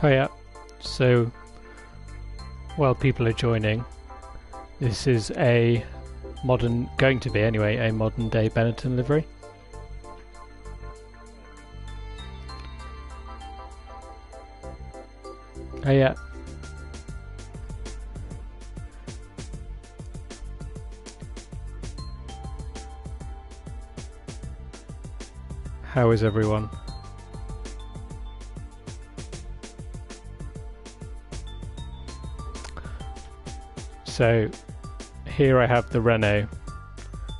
Oh yeah, so while people are joining, this is going to be anyway, a modern day Benetton livery. Oh yeah. How is everyone? So here I have the Renault,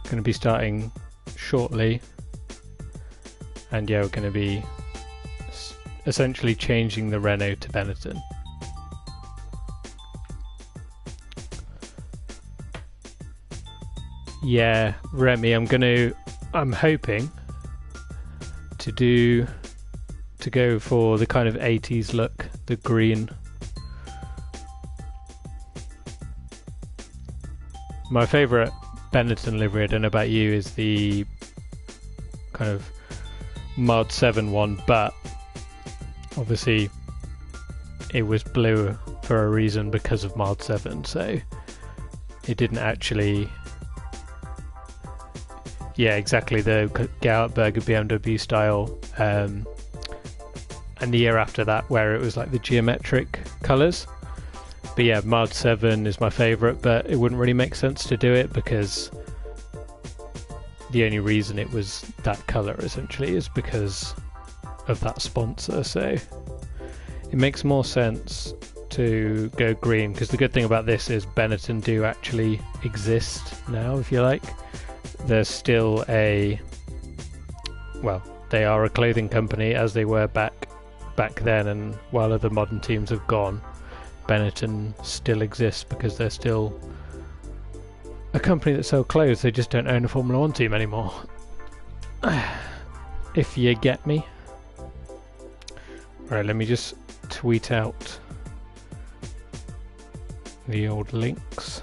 going to be starting shortly, and yeah, we're going to be essentially changing the Renault to Benetton. Yeah, Remy, I'm hoping to go for the kind of 80s look, the green. My favourite Benetton livery, I don't know about you, is the kind of Mod 7 one, but obviously it was blue for a reason because of Mod 7, so it didn't actually... Yeah, exactly, the Berger BMW style, and the year after that where it was like the geometric colours. But yeah, Mod 7 is my favourite, but it wouldn't really make sense to do it because the only reason it was that colour essentially is because of that sponsor, so it makes more sense to go green, because the good thing about this is Benetton do actually exist now, if you like. They're still they are a clothing company as they were back then, and while other modern teams have gone, Benetton still exists because they're still a company that sell clothes. They just don't own a Formula 1 team anymore. If you get me. Right, let me just tweet out the old links,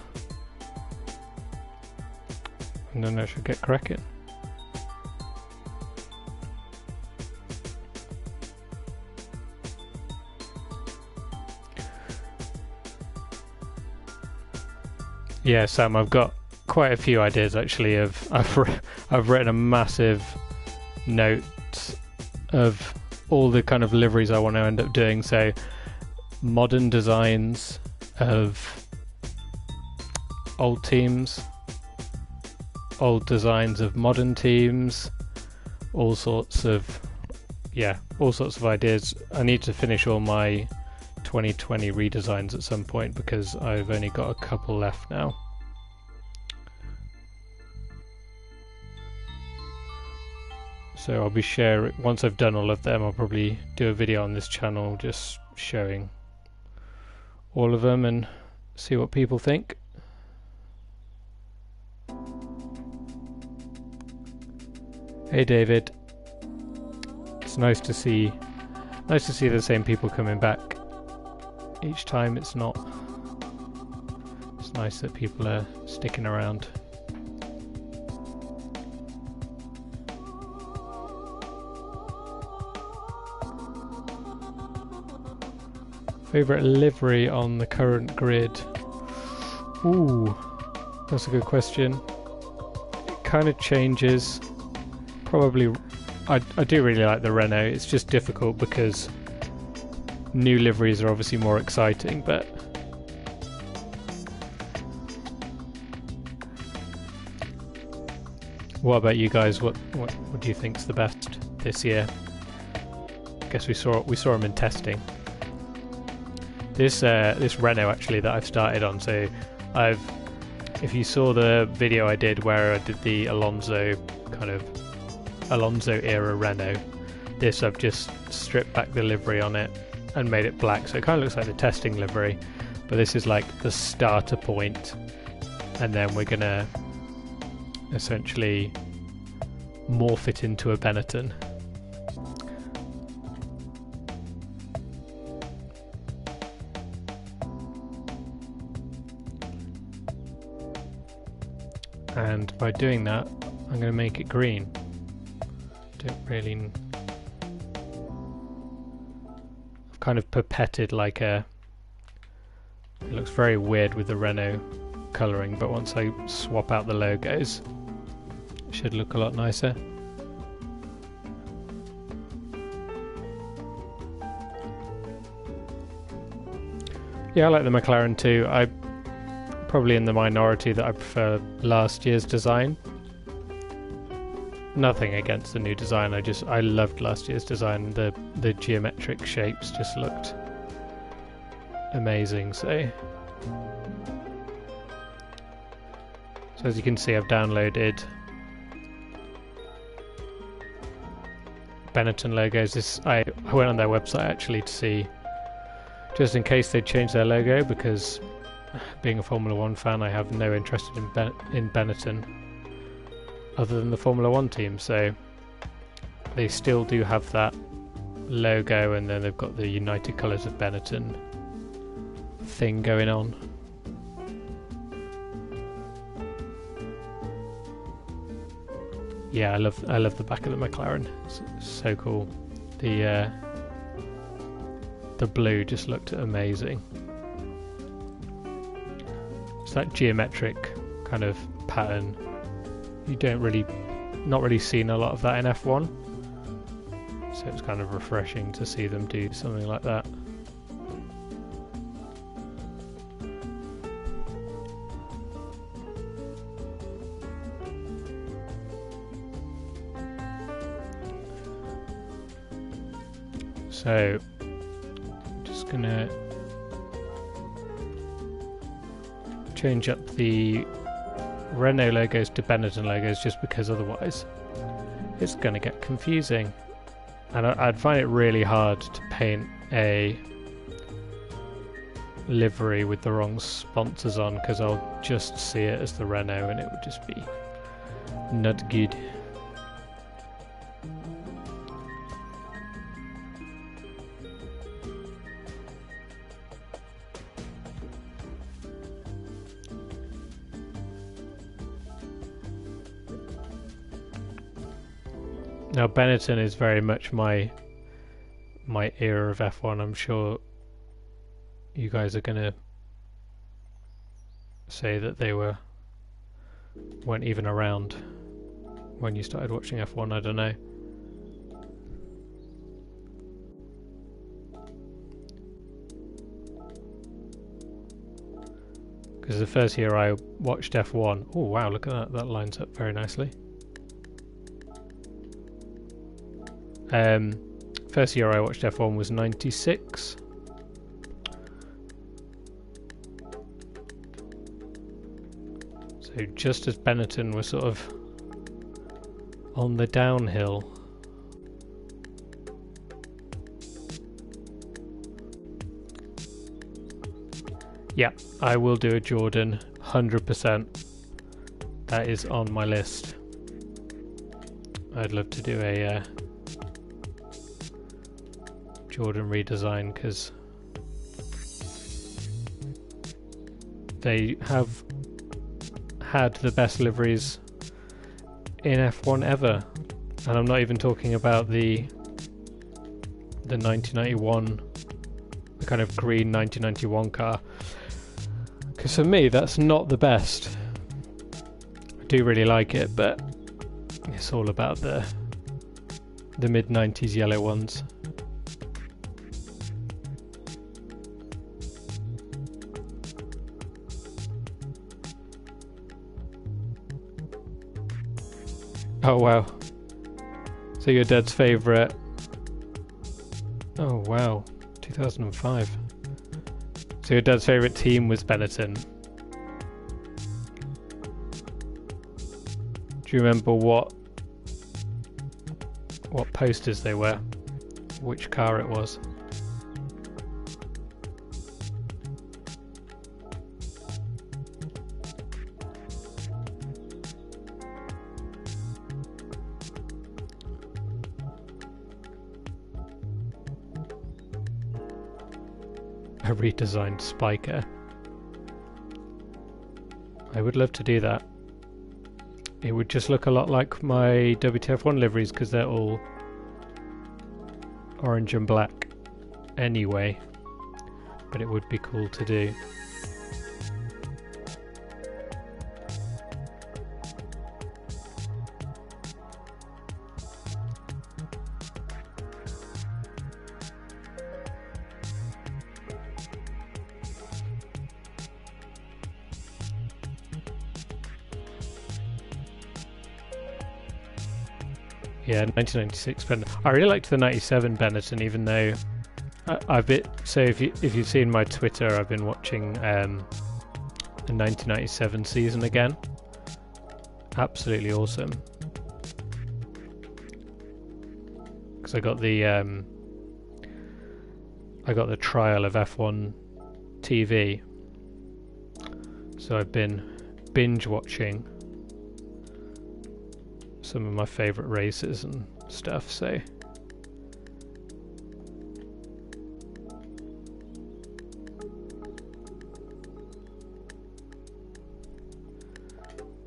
and then I should get cracking. Yeah, Sam, I've got quite a few ideas actually. I've written a massive note of all the kind of liveries I want to end up doing. So modern designs of old teams, old designs of modern teams, all sorts of ideas. I need to finish all my 2020 redesigns at some point because I've only got a couple left now. So I'll be sharing, once I've done all of them, I'll probably do a video on this channel just showing all of them and see what people think. Hey David, it's nice to see the same people coming back each time. It's nice that people are sticking around. Favorite livery on the current grid? Ooh, that's a good question. It kind of changes. Probably, I do really like the Renault. It's just difficult because new liveries are obviously more exciting, but what about you guys? What do you think's the best this year? I guess we saw them in testing. This Renault actually that I've started on, so if you saw the video I did where I did the Alonso era Renault, this I've just stripped back the livery on it and made it black, so it kind of looks like the testing livery, but this is like the starter point, and then we're gonna essentially morph it into a Benetton. And by doing that, I'm going to make it green. Don't really... I've kind of pipetted like a... It looks very weird with the Renault colouring, but once I swap out the logos, it should look a lot nicer. Yeah, I like the McLaren too. I'm probably in the minority that I prefer last year's design. Nothing against the new design, I loved last year's design. The geometric shapes just looked amazing. So as you can see, I've downloaded Benetton logos. I went on their website actually to see, just in case they change their logo, because being a Formula 1 fan, I have no interest in Benetton other than the Formula 1 team. So they still do have that logo, and then they've got the United Colours of Benetton thing going on. Yeah, I love the back of the McLaren. It's so cool. The blue just looked amazing. It's that geometric kind of pattern. You not really seen a lot of that in F1. So it's kind of refreshing to see them do something like that. So, just gonna change up the Renault logos to Benetton logos, just because otherwise it's gonna get confusing. And I'd find it really hard to paint a livery with the wrong sponsors on, because I'll just see it as the Renault and it would just be not good. Now Benetton is very much my era of F1. I'm sure you guys are gonna say that they weren't even around when you started watching F1. I don't know. Because the first year I watched F1, oh wow, look at that, that lines up very nicely. First year I watched F1 was 96. So just as Benetton was sort of on the downhill. Yeah, I will do a Jordan, 100%. That is on my list. I'd love to do a Jordan redesign, because they have had the best liveries in F1 ever, and I'm not even talking about the 1991, the kind of green 1991 car, because for me that's not the best. I do really like it, but it's all about the mid-90s yellow ones. Oh wow. So your dad's favourite... Oh wow, 2005. So your dad's favourite team was Benetton. Do you remember what posters they were? Which car it was? A redesigned spiker. I would love to do that. It would just look a lot like my WTF1 liveries, because they're all orange and black. anyway, but it would be cool to do. Yeah, 1996 Benetton. I really liked the 97 Benetton, even though I've been. So if you've seen my Twitter, I've been watching the 1997 season again. Absolutely awesome. Because I got the trial of F1 TV, so I've been binge watching some of my favourite races and stuff, so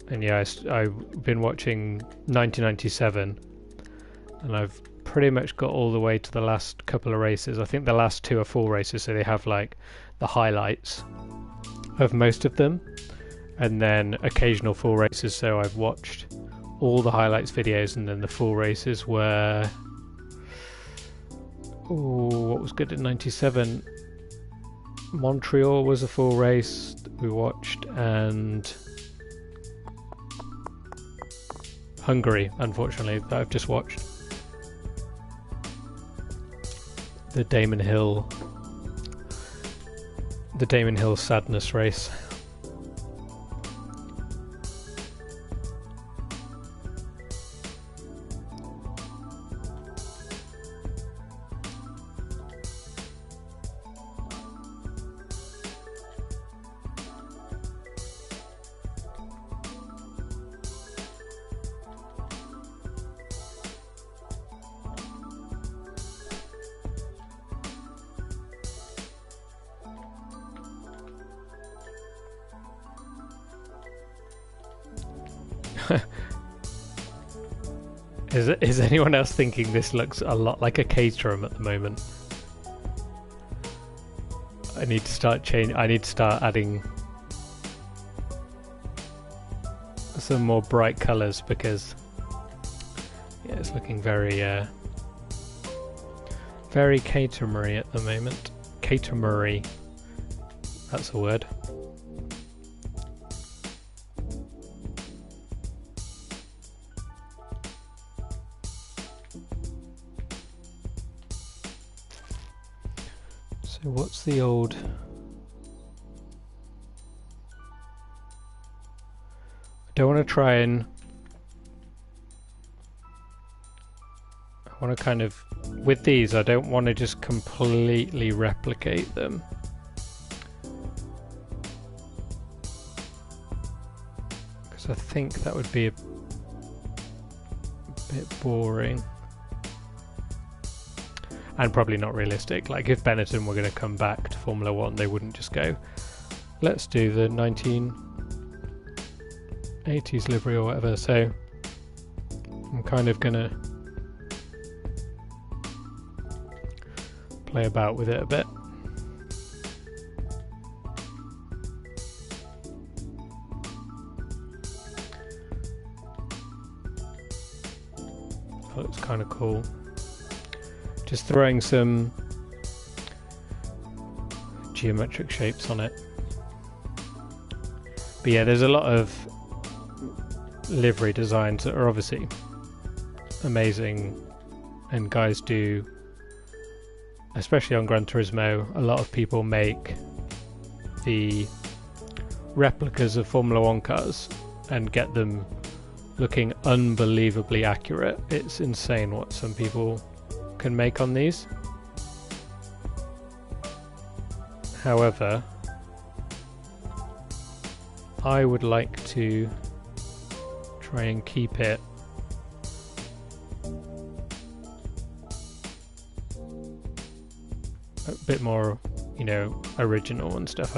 and yeah, I've been watching 1997 and I've pretty much got all the way to the last couple of races. I think the last two are full races, so they have like the highlights of most of them and then occasional full races, so I've watched all the highlights videos, and then the full races were what was good in 97? Montreal was a full race that we watched, and Hungary, unfortunately, that I've just watched. The Damon Hill sadness race. Is anyone else thinking this looks a lot like a caterum at the moment? I need to start adding some more bright colours, because yeah, it's looking very very caterumy at the moment. Caterumy, that's a word. So what's the old... I don't want to try and... I want to kind of... With these, I don't want to just completely replicate them. Because I think that would be a bit boring. And probably not realistic. Like if Benetton were going to come back to Formula 1, they wouldn't just go, let's do the 1980s livery or whatever. So I'm kind of going to play about with it a bit. That looks kind of cool. Just throwing some geometric shapes on it. But yeah, there's a lot of livery designs that are obviously amazing, and guys do, especially on Gran Turismo, a lot of people make the replicas of Formula 1 cars and get them looking unbelievably accurate. It's insane what some people can make on these. However, I would like to try and keep it a bit more, you know, original and stuff.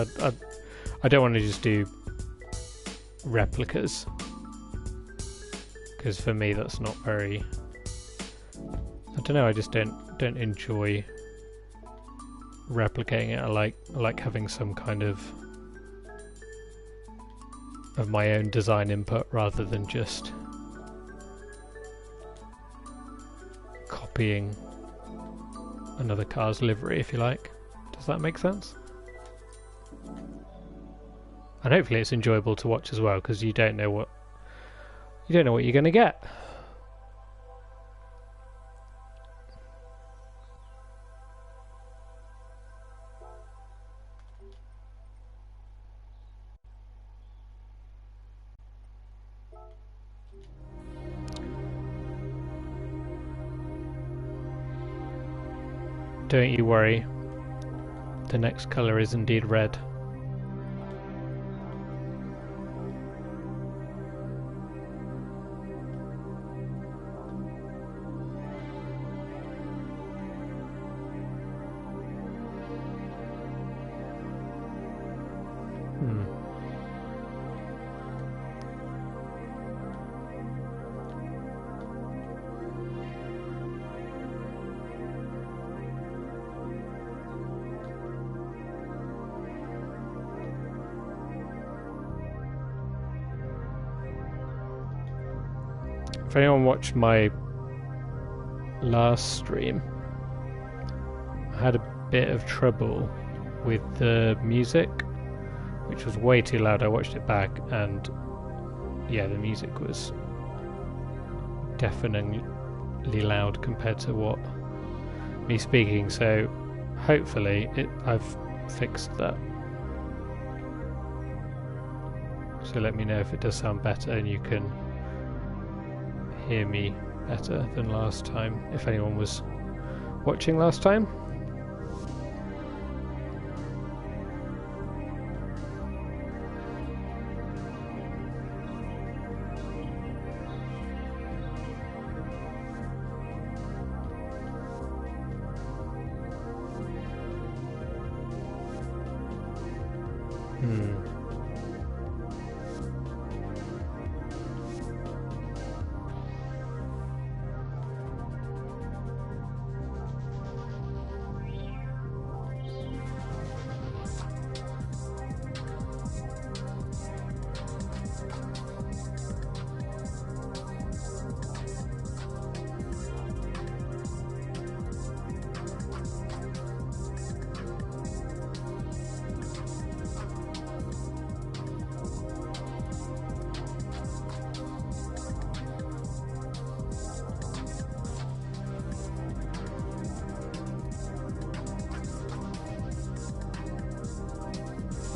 I don't want to just do replicas, because for me that's not very, I don't know, I just don't enjoy replicating it. I like having some kind of my own design input rather than just copying another car's livery, if you like. Does that make sense? And hopefully it's enjoyable to watch as well, because you don't know what you're going to get. Don't you worry, the next colour is indeed red. If anyone watched my last stream, I had a bit of trouble with the music, which was way too loud. I watched it back and yeah, the music was deafeningly loud compared to what me speaking, so hopefully I've fixed that. So let me know if it does sound better and you can hear me better than last time, if anyone was watching last time.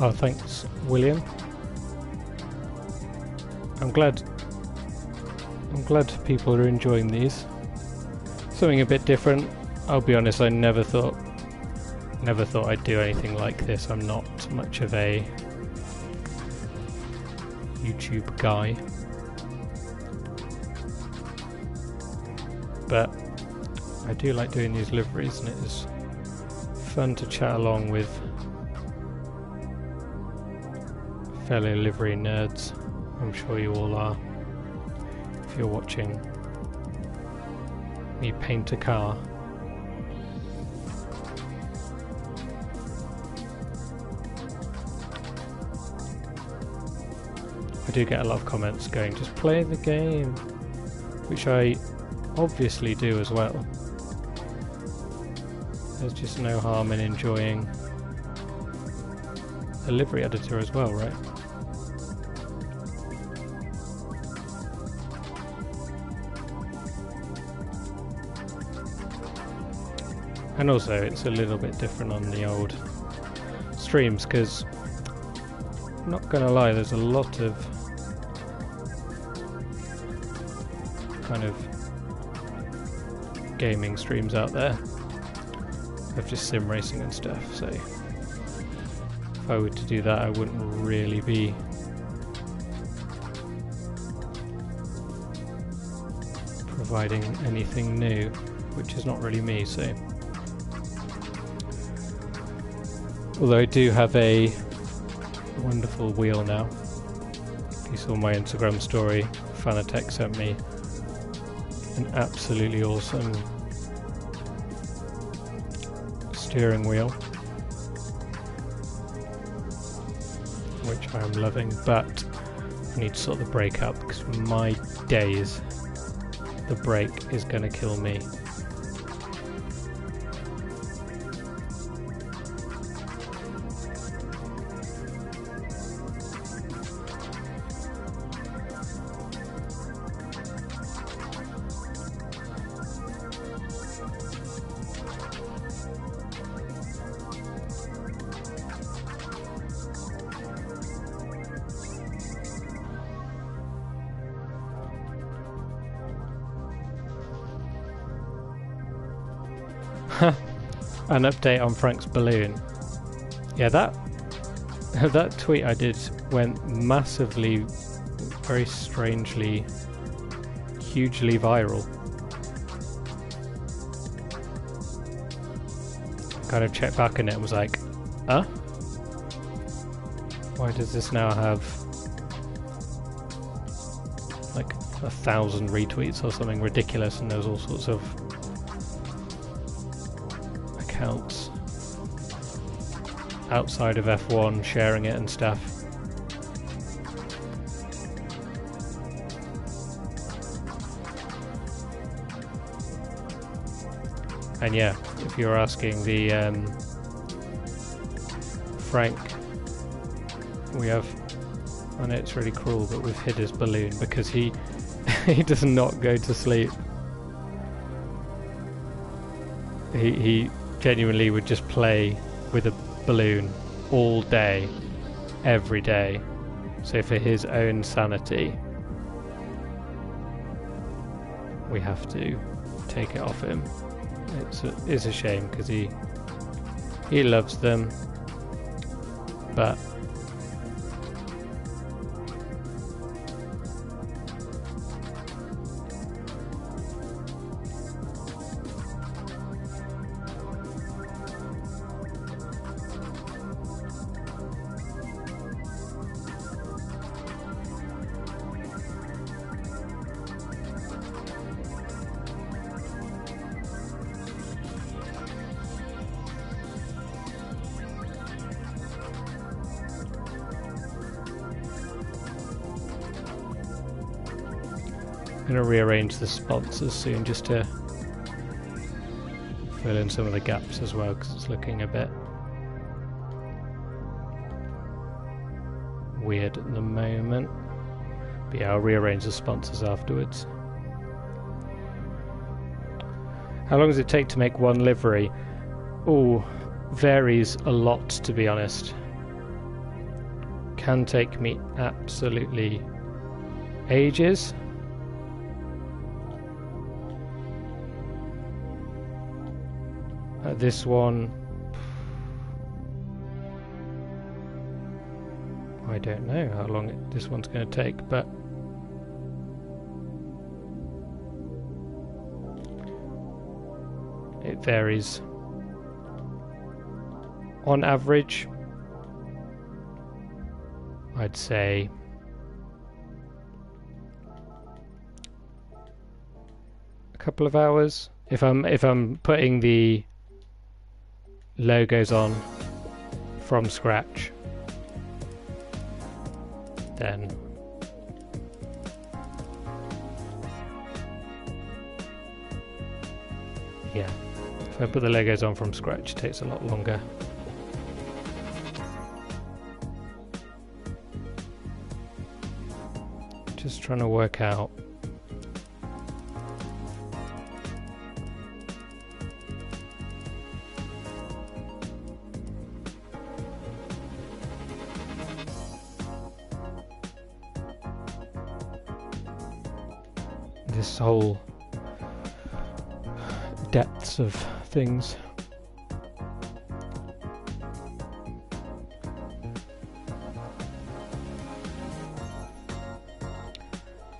Oh, thanks, William. I'm glad people are enjoying these. Something a bit different. I'll be honest, I never thought I'd do anything like this. I'm not much of a YouTube guy. But I do like doing these liveries, and it is fun to chat along with fellow livery nerds. I'm sure you all are, if you're watching me paint a car. I do get a lot of comments going, just play the game, which I obviously do as well. There's just no harm in enjoying a livery editor as well, right? And also it's a little bit different on the old streams, because I'm not gonna lie, there's a lot of kind of gaming streams out there of just sim racing and stuff, so if I were to do that I wouldn't really be providing anything new, which is not really me, so although I do have a wonderful wheel now. If you saw my Instagram story, Fanatec sent me an absolutely awesome steering wheel which I am loving, but I need to sort the brake out because my days, the brake is going to kill me. An update on Frank's balloon. Yeah, that tweet I did went massively, very strangely, hugely viral. Kind of checked back on it and was like, huh? Why does this now have like 1,000 retweets or something ridiculous, and there's all sorts of accounts outside of F1 sharing it and stuff. And yeah, if you're asking the Frank, we have, I know it's really cruel, but we've hid his balloon because he he does not go to sleep. He genuinely would just play with a balloon all day, every day. So for his own sanity, we have to take it off him. It's a shame because he loves them, but I'm going to rearrange the sponsors soon just to fill in some of the gaps as well, because it's looking a bit weird at the moment. But yeah, I'll rearrange the sponsors afterwards. How long does it take to make one livery? Oh, varies a lot, to be honest. Can take me absolutely ages. This one, I don't know how long this one's going to take, but it varies. On average, I'd say a couple of hours. If I'm putting the logos on from scratch, then yeah, if I put the logos on from scratch, it takes a lot longer. Just trying to work out this whole depths of things.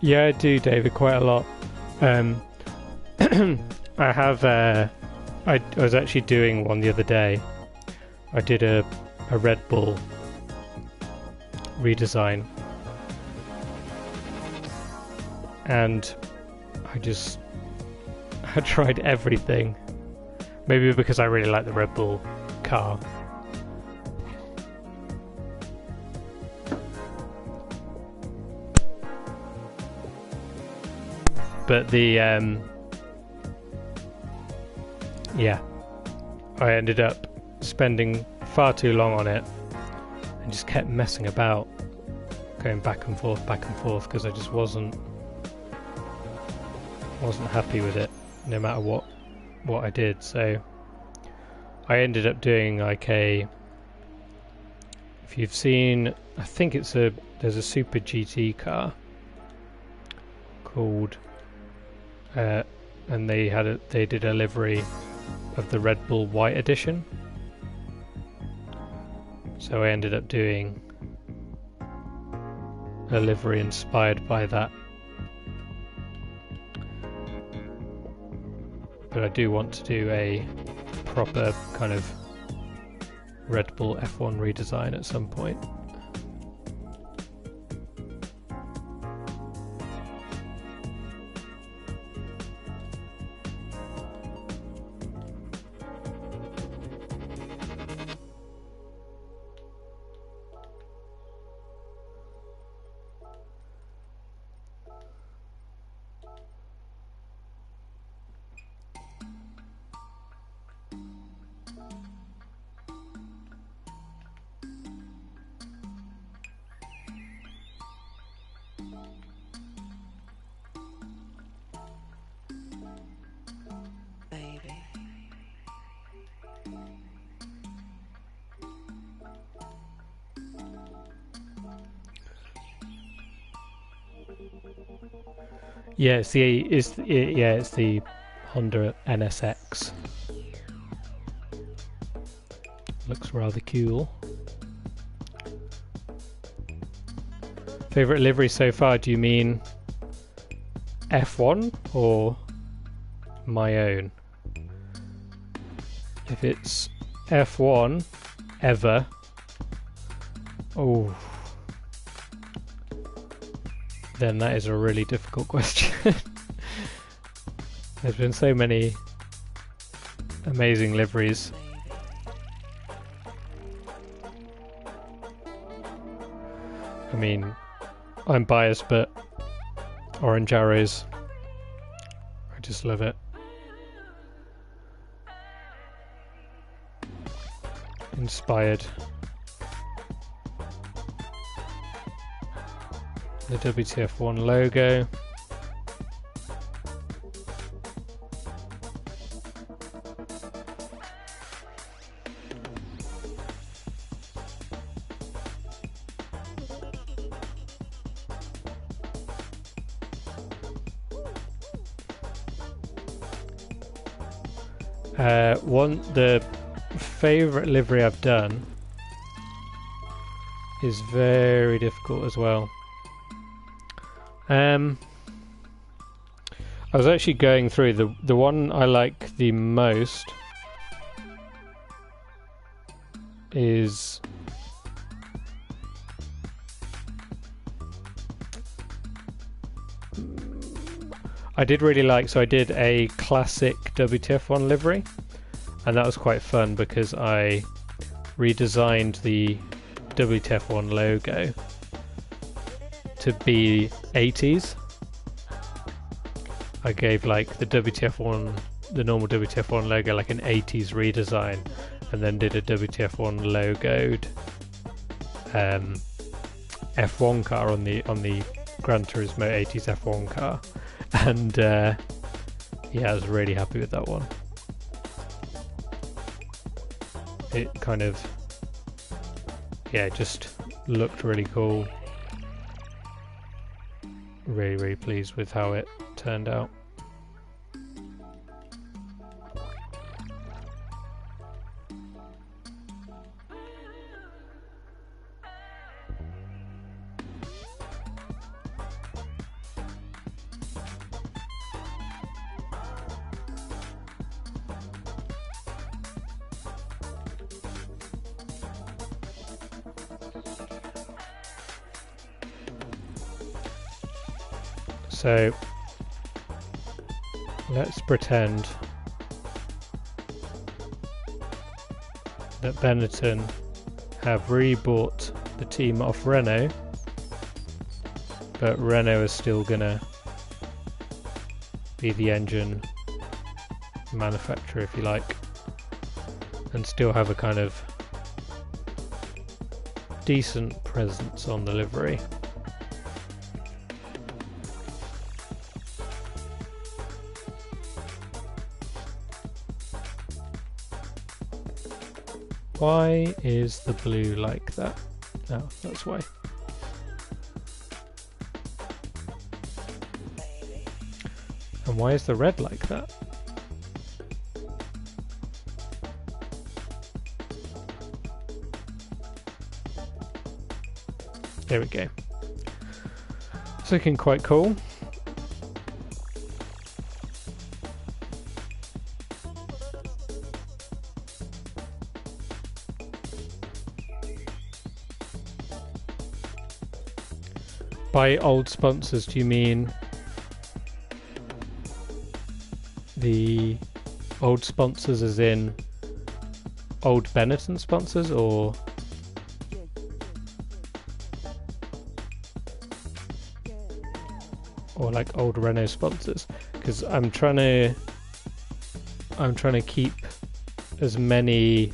Yeah, I do, David, quite a lot. I have I was actually doing one the other day. I did a Red Bull redesign, and I tried everything. Maybe because I really like the Red Bull car. But the yeah, I ended up spending far too long on it and just kept messing about, going back and forth because I just wasn't happy with it no matter what I did. So I ended up doing like if you've seen, I think there's a Super GT car called and they did a livery of the Red Bull White Edition. So I ended up doing a livery inspired by that. But I do want to do a proper kind of Red Bull F1 redesign at some point. Yeah, it's the Honda NSX. Looks rather cool. Favorite livery so far? Do you mean F1 or my own? If it's F1 ever, oh, then that is a really difficult question. There's been so many amazing liveries. I mean, I'm biased, but Orange Arrows, I just love it. Inspired. The WTF1 logo. The favourite livery I've done is very difficult as well. I was actually going through the one I like the most is I did really like, so I did a classic WTF1 livery, and that was quite fun because I redesigned the WTF1 logo to be 80s. I gave like the normal WTF1 logo like an 80s redesign, and then did a WTF1 logoed F1 car on the Gran Turismo 80s F1 car, and yeah, I was really happy with that one. It kind of, yeah, just looked really cool. Really, really pleased with how it turned out. So let's pretend that Benetton have rebought the team off Renault, but Renault is still gonna be the engine manufacturer, if you like, and still have a kind of decent presence on the livery. Why is the blue like that? Oh, that's why. And why is the red like that? There we go. It's looking quite cool. By old sponsors, do you mean the old sponsors as in old Benetton sponsors, or like old Renault sponsors? Because I'm trying to keep as many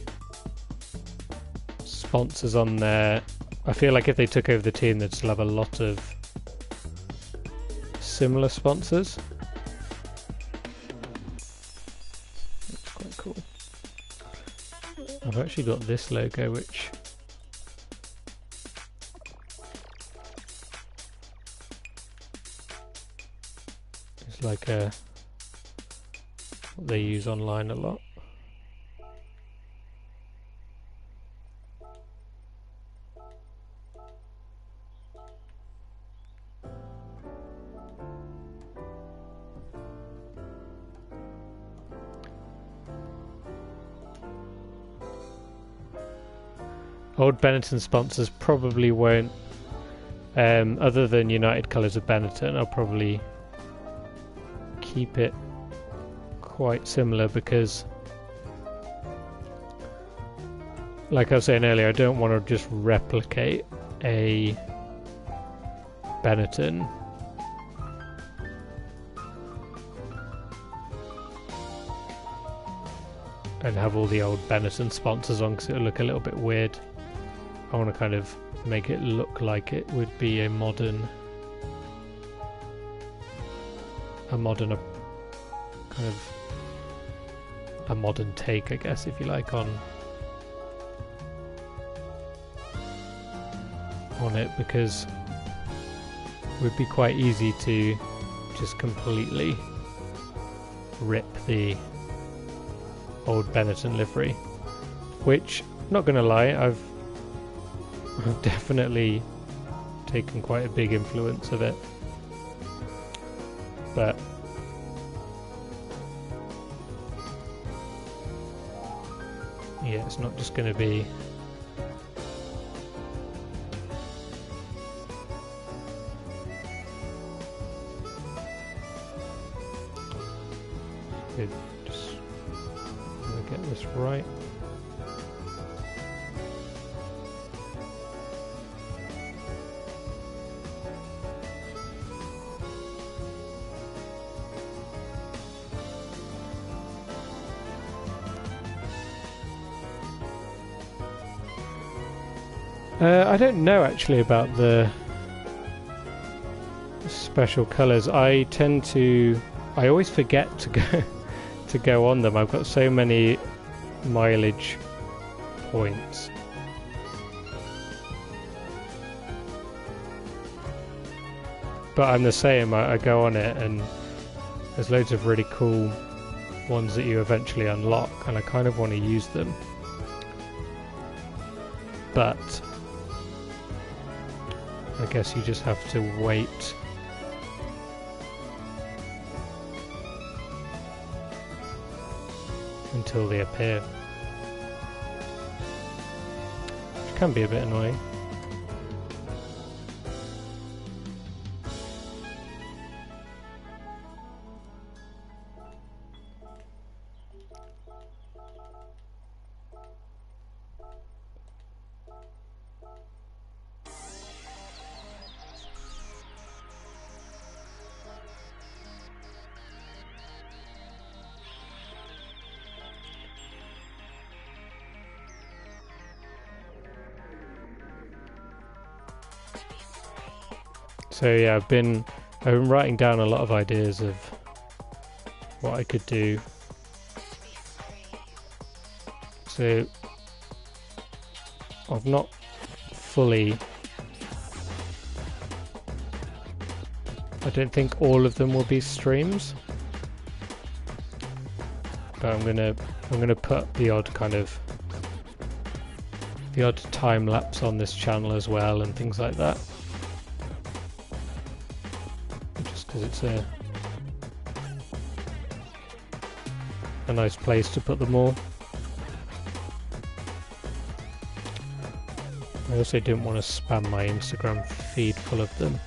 sponsors on there. I feel like if they took over the team, they'd still have a lot of similar sponsors. That's quite cool. I've actually got this logo, which is like what they use online a lot. Old Benetton sponsors probably won't, other than United Colours of Benetton, I'll probably keep it quite similar, because like I was saying earlier, I don't want to just replicate a Benetton and have all the old Benetton sponsors on, because it'll look a little bit weird. I want to kind of make it look like it would be a modern kind of a modern take, I guess, if you like, on it, because it would be quite easy to just completely rip the old Benetton livery, which, not gonna lie, I've definitely taken quite a big influence of it, but yeah, it's not just gonna be good. Just gonna get this right. I don't know actually about the special colours. I always forget to go on them. I've got so many mileage points. But I'm the same, I go on it and there's loads of really cool ones that you eventually unlock, and I kind of want to use them. But I guess you just have to wait until they appear, which can be a bit annoying. So yeah, I've been writing down a lot of ideas of what I could do. So I've not fully, I don't think all of them will be streams, but I'm gonna put the odd time lapse on this channel as well and things like that, just because it's a nice place to put them all. I also didn't want to spam my Instagram feed full of them,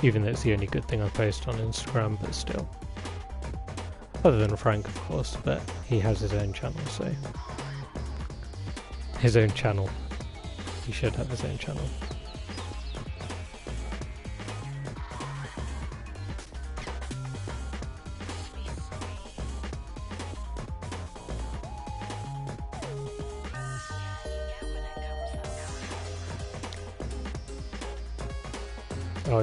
even though it's the only good thing I post on Instagram, but still. Other than Frank, of course, but he has his own channel, so... His own channel. He should have his own channel. Oh,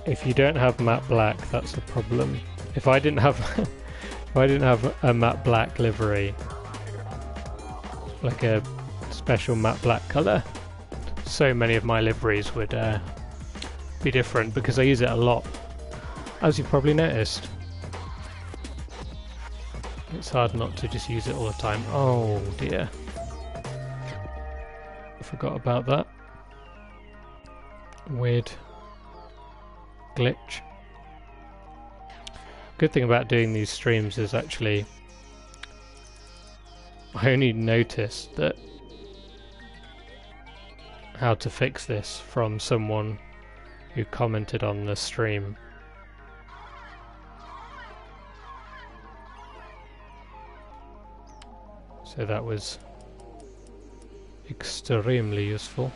if you don't have matte black, that's a problem. If I didn't have, if I didn't have a matte black livery, like a special matte black color, so many of my liveries would be different because I use it a lot, as you've probably noticed. It's hard not to just use it all the time. Oh dear, I forgot about that. Weird glitch. Good thing about doing these streams is actually I only noticed that how to fix this from someone who commented on the stream. So that was extremely useful.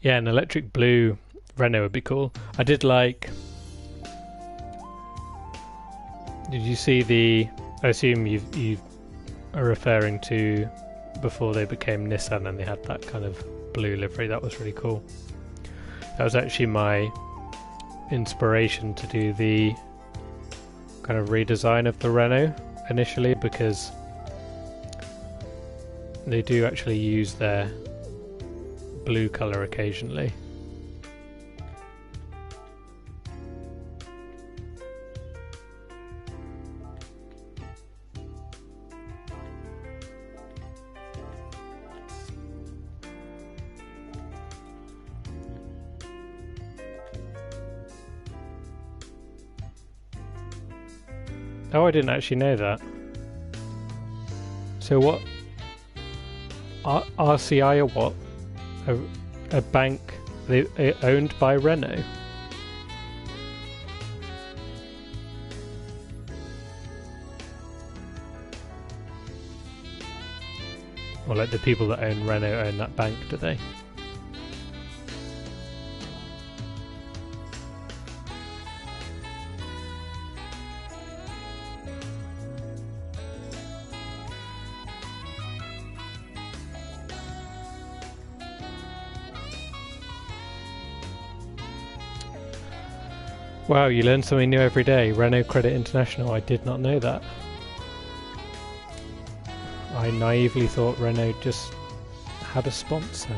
Yeah, an electric blue Renault would be cool. I did like... Did you see the... I assume you are referring to before they became Nissan and they had that kind of blue livery. That was really cool. That was actually my inspiration to do the kind of redesign of the Renault initially, because they do actually use their blue colour occasionally. Oh, I didn't actually know that. So what? RCI or what? A bank owned by Renault? Or like the people that own Renault own that bank, do they? Wow, you learn something new every day. Renault Credit International, I did not know that. I naively thought Renault just had a sponsor.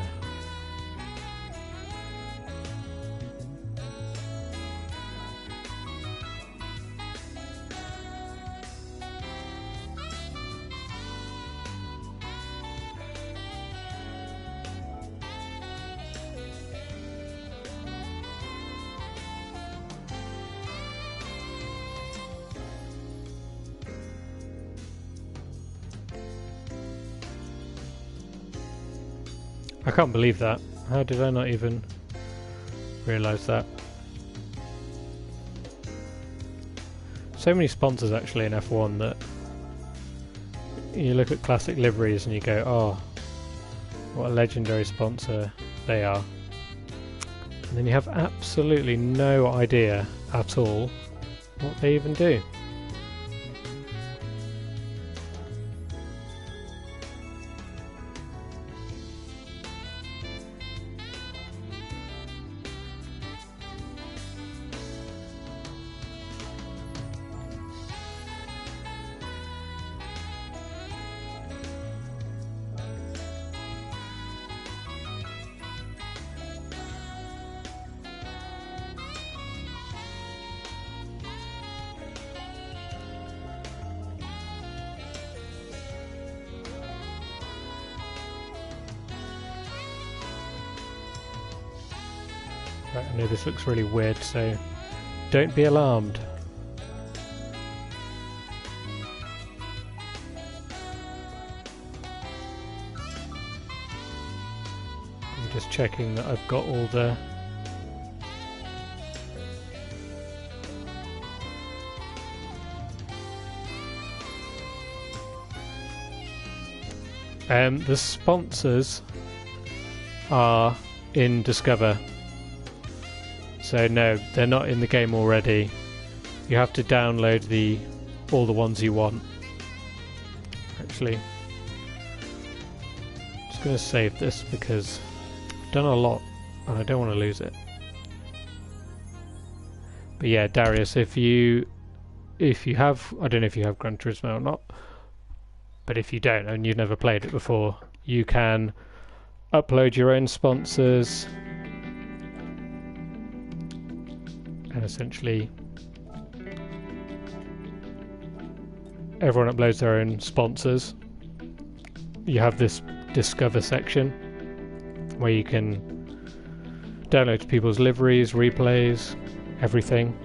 I can't believe that. How did I not even realise that? so many sponsors actually in F1 that you look at classic liveries and you go, oh, what a legendary sponsor they are. And then you have absolutely no idea at all what they even do. Right, I know this looks really weird, so don't be alarmed. I'm just checking that I've got all the sponsors are in Discover. So no, they're not in the game already. You have to download all the ones you want. Actually, I'm just going to save this because I've done a lot and I don't want to lose it. But yeah, Darius, if you have, I don't know if you have Gran Turismo or not, but if you don't and you've never played it before, you can upload your own sponsors. And essentially everyone uploads their own sponsors. You have this Discover section where you can download people's liveries, replays, everything.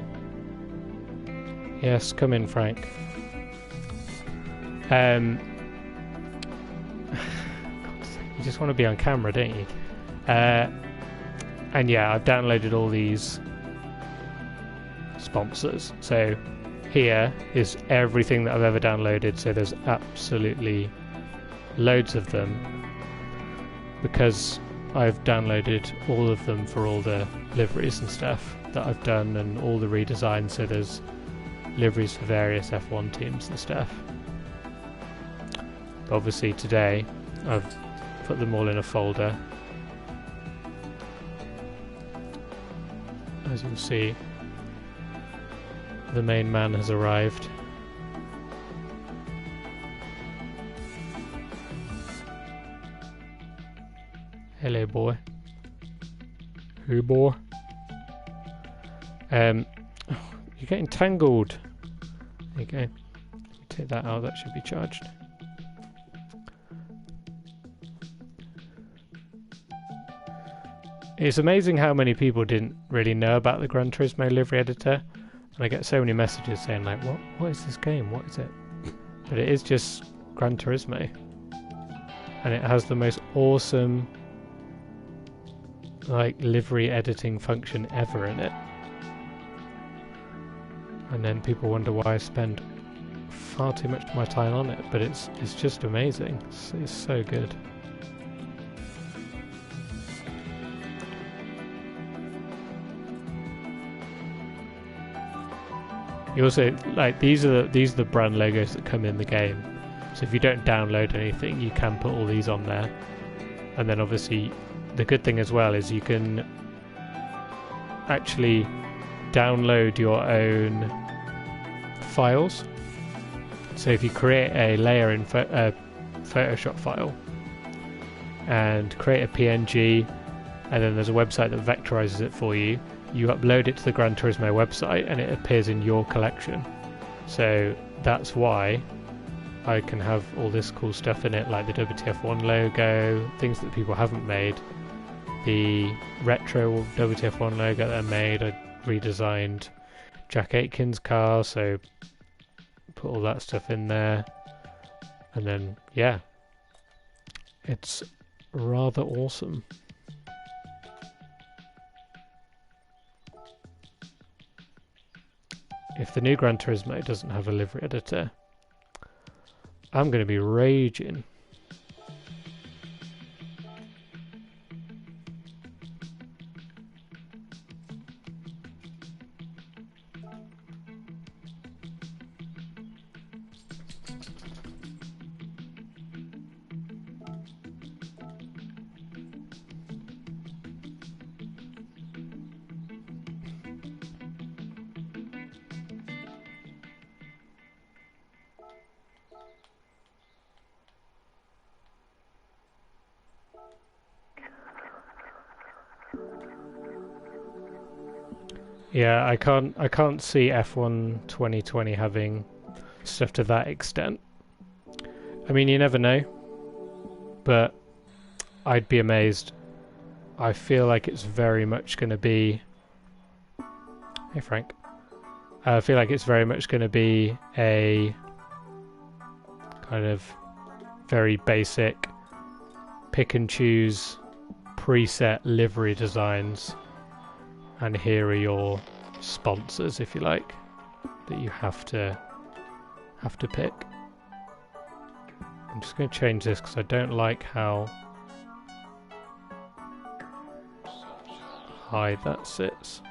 Yes, come in, Frank. You just want to be on camera, don't you? And yeah, I've downloaded all these sponsors. So here is everything that I've ever downloaded, so there's absolutely loads of them because I've downloaded all of them for all the liveries and stuff that I've done and all the redesigns, so there's liveries for various F1 teams and stuff. But obviously today I've put them all in a folder. As you'll see, the main man has arrived. Hello, boy. Hey, boy. You're getting tangled. There you go. Take that out, that should be charged. It's amazing how many people didn't really know about the Gran Turismo livery editor. And I get so many messages saying like, what is this game? What is it? But it is just Gran Turismo. And it has the most awesome like livery editing function ever in it. And then people wonder why I spend far too much of my time on it, but it's just amazing. It's so good. You also like these are the brand logos that come in the game. So if you don't download anything, you can put all these on there. And then obviously the good thing as well is you can actually download your own files. So if you create a layer in Photoshop file and create a PNG, and then there's a website that vectorizes it for you, you upload it to the Gran Turismo website and it appears in your collection. So that's why I can have all this cool stuff in it, like the WTF1 logo, things that people haven't made. The retro WTF1 logo that I made, I redesigned Jack Aitken's car, so put all that stuff in there. And then, yeah, it's rather awesome. if the new Gran Turismo doesn't have a livery editor, I'm going to be raging. Yeah, I can't see F1 2020 having stuff to that extent. I mean, you never know, but I'd be amazed. I feel like it's very much going to be... Hey Frank. I feel like it's very much going to be a kind of very basic pick and choose preset livery designs, and here are your sponsors, if you like, that you have to pick. I'm just going to change this because I don't like how high that sits.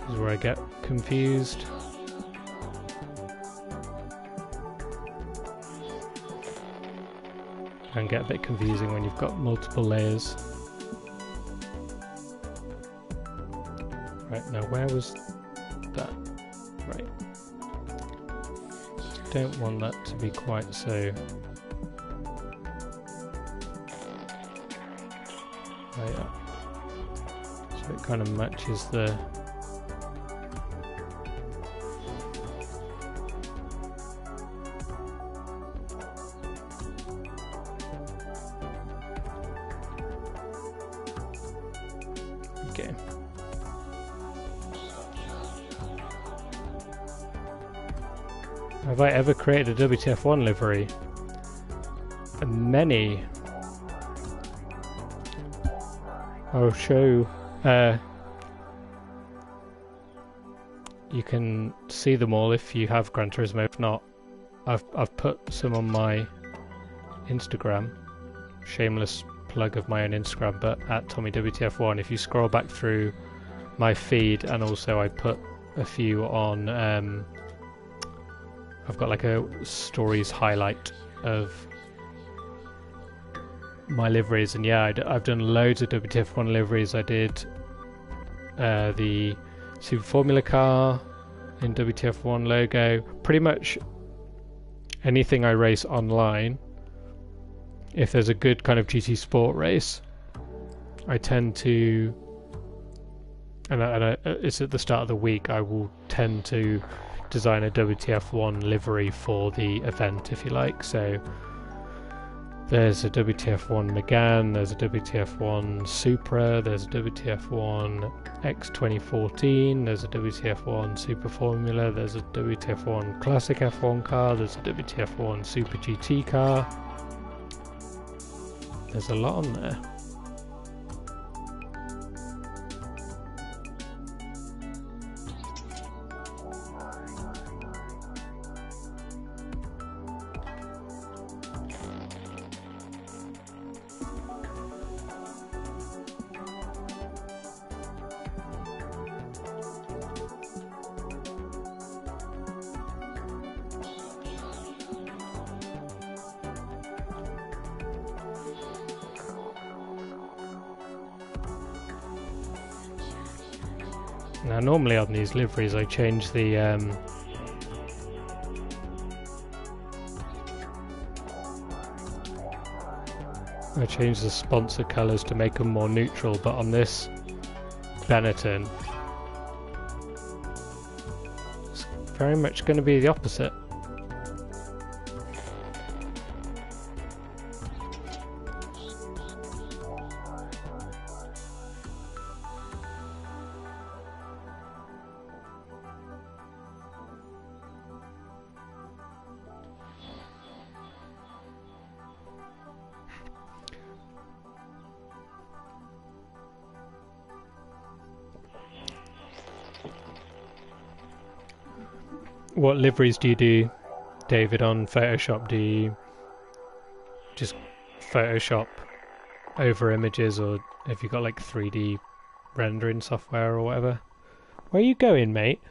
This is where I get confused. And get a bit confusing when you've got multiple layers. Right, now where was that? Right. Don't want that to be quite so... Right up. So it kind of matches the... Okay. Have I ever created a WTF1 livery? Many. I'll show. You can see them all if you have Gran Turismo. If not, I've put some on my Instagram. Shameless plug of my own Instagram, but at TommyWTF1. If you scroll back through my feed, and also I put a few on. I've got like a stories highlight of my liveries, and yeah, I've done loads of WTF1 liveries. I did the Super Formula car in WTF1 logo. Pretty much anything I race online, if there's a good kind of GT Sport race, I tend to, and it's at the start of the week, I will tend to design a WTF1 livery for the event, if you like. So there's a WTF1 Megane, there's a WTF1 Supra, there's a WTF1 X 2014, there's a WTF1 Super Formula, there's a WTF1 Classic F1 car, there's a WTF1 Super GT car. There's a lot on there. Now normally on these liveries I change the sponsor colours to make them more neutral, but on this Benetton very much going to be the opposite. What liveries do you do, David, on Photoshop? Do you just Photoshop over images, or have you got like 3D rendering software or whatever? Where are you going, mate?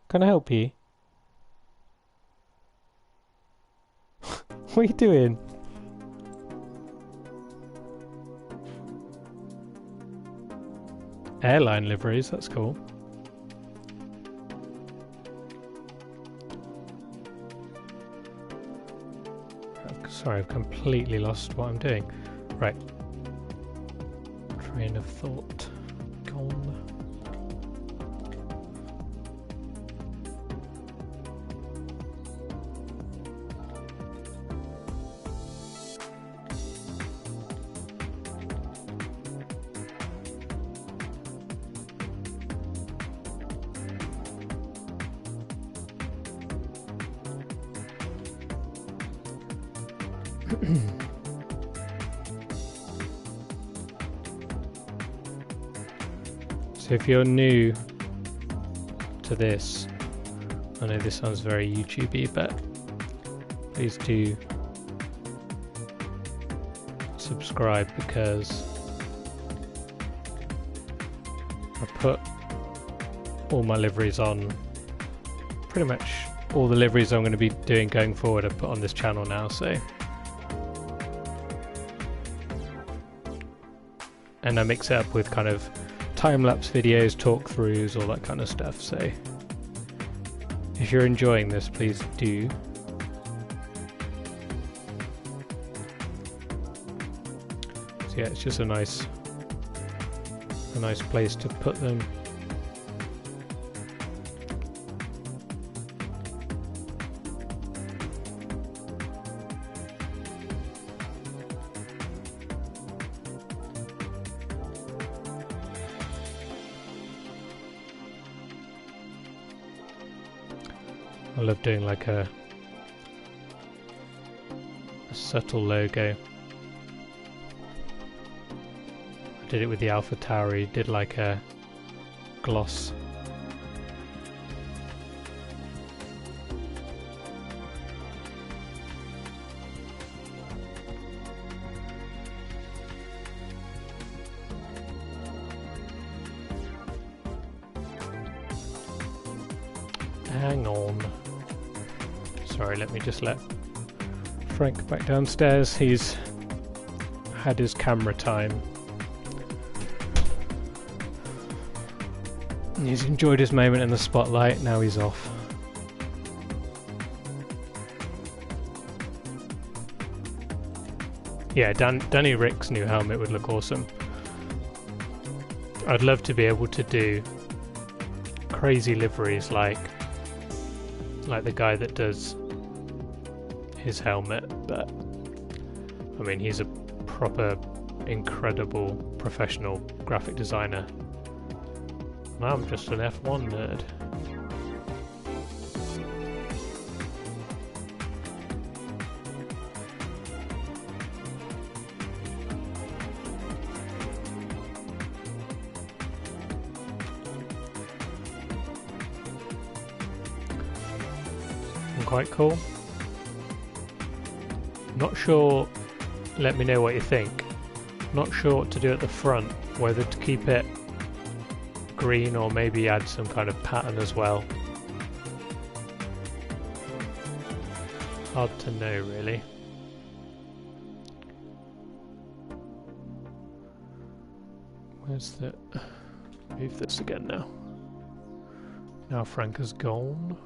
Can I help you? What are you doing? Airline liveries, that's cool. Oh, sorry, I've completely lost what I'm doing. Right. Train of thought gone. So if you're new to this, I know this sounds very YouTube-y, but please do subscribe, because I put all my liveries on, pretty much all the liveries I'm going to be doing going forward I put on this channel now, so. And I mix it up with kind of time-lapse videos, talk-throughs, all that kind of stuff, so if you're enjoying this, please do. So yeah, it's just a nice place to put them. I love doing like a subtle logo. I did it with the Alpha Tauri, did like a gloss. Hang on. Sorry, let me just let Frank back downstairs. He's had his camera time. He's enjoyed his moment in the spotlight, now he's off. Yeah, Danny Rick's new helmet would look awesome. I'd love to be able to do crazy liveries like the guy that does his helmet, but I mean, he's a proper incredible professional graphic designer. And I'm just an F1 nerd. Quite cool. Not sure, let me know what you think. Not sure what to do at the front, whether to keep it green or maybe add some kind of pattern as well. Hard to know, really. Where's the... Move this again now. Now Frank has gone.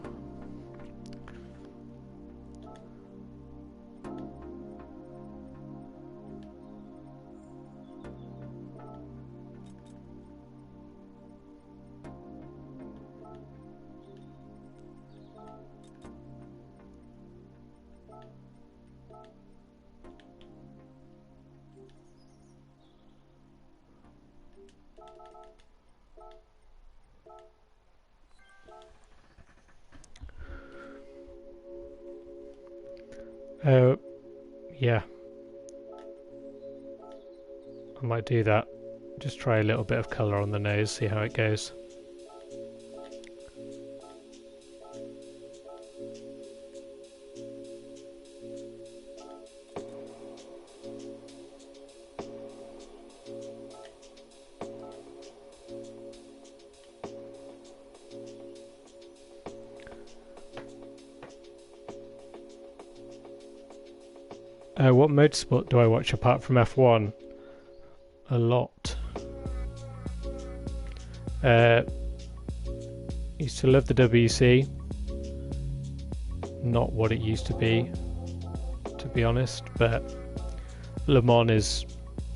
Yeah, I might do that. Just try a little bit of colour on the nose, see how it goes. What motorsport do I watch apart from F1? A lot. Used to love the WC. Not what it used to be honest, but Le Mans is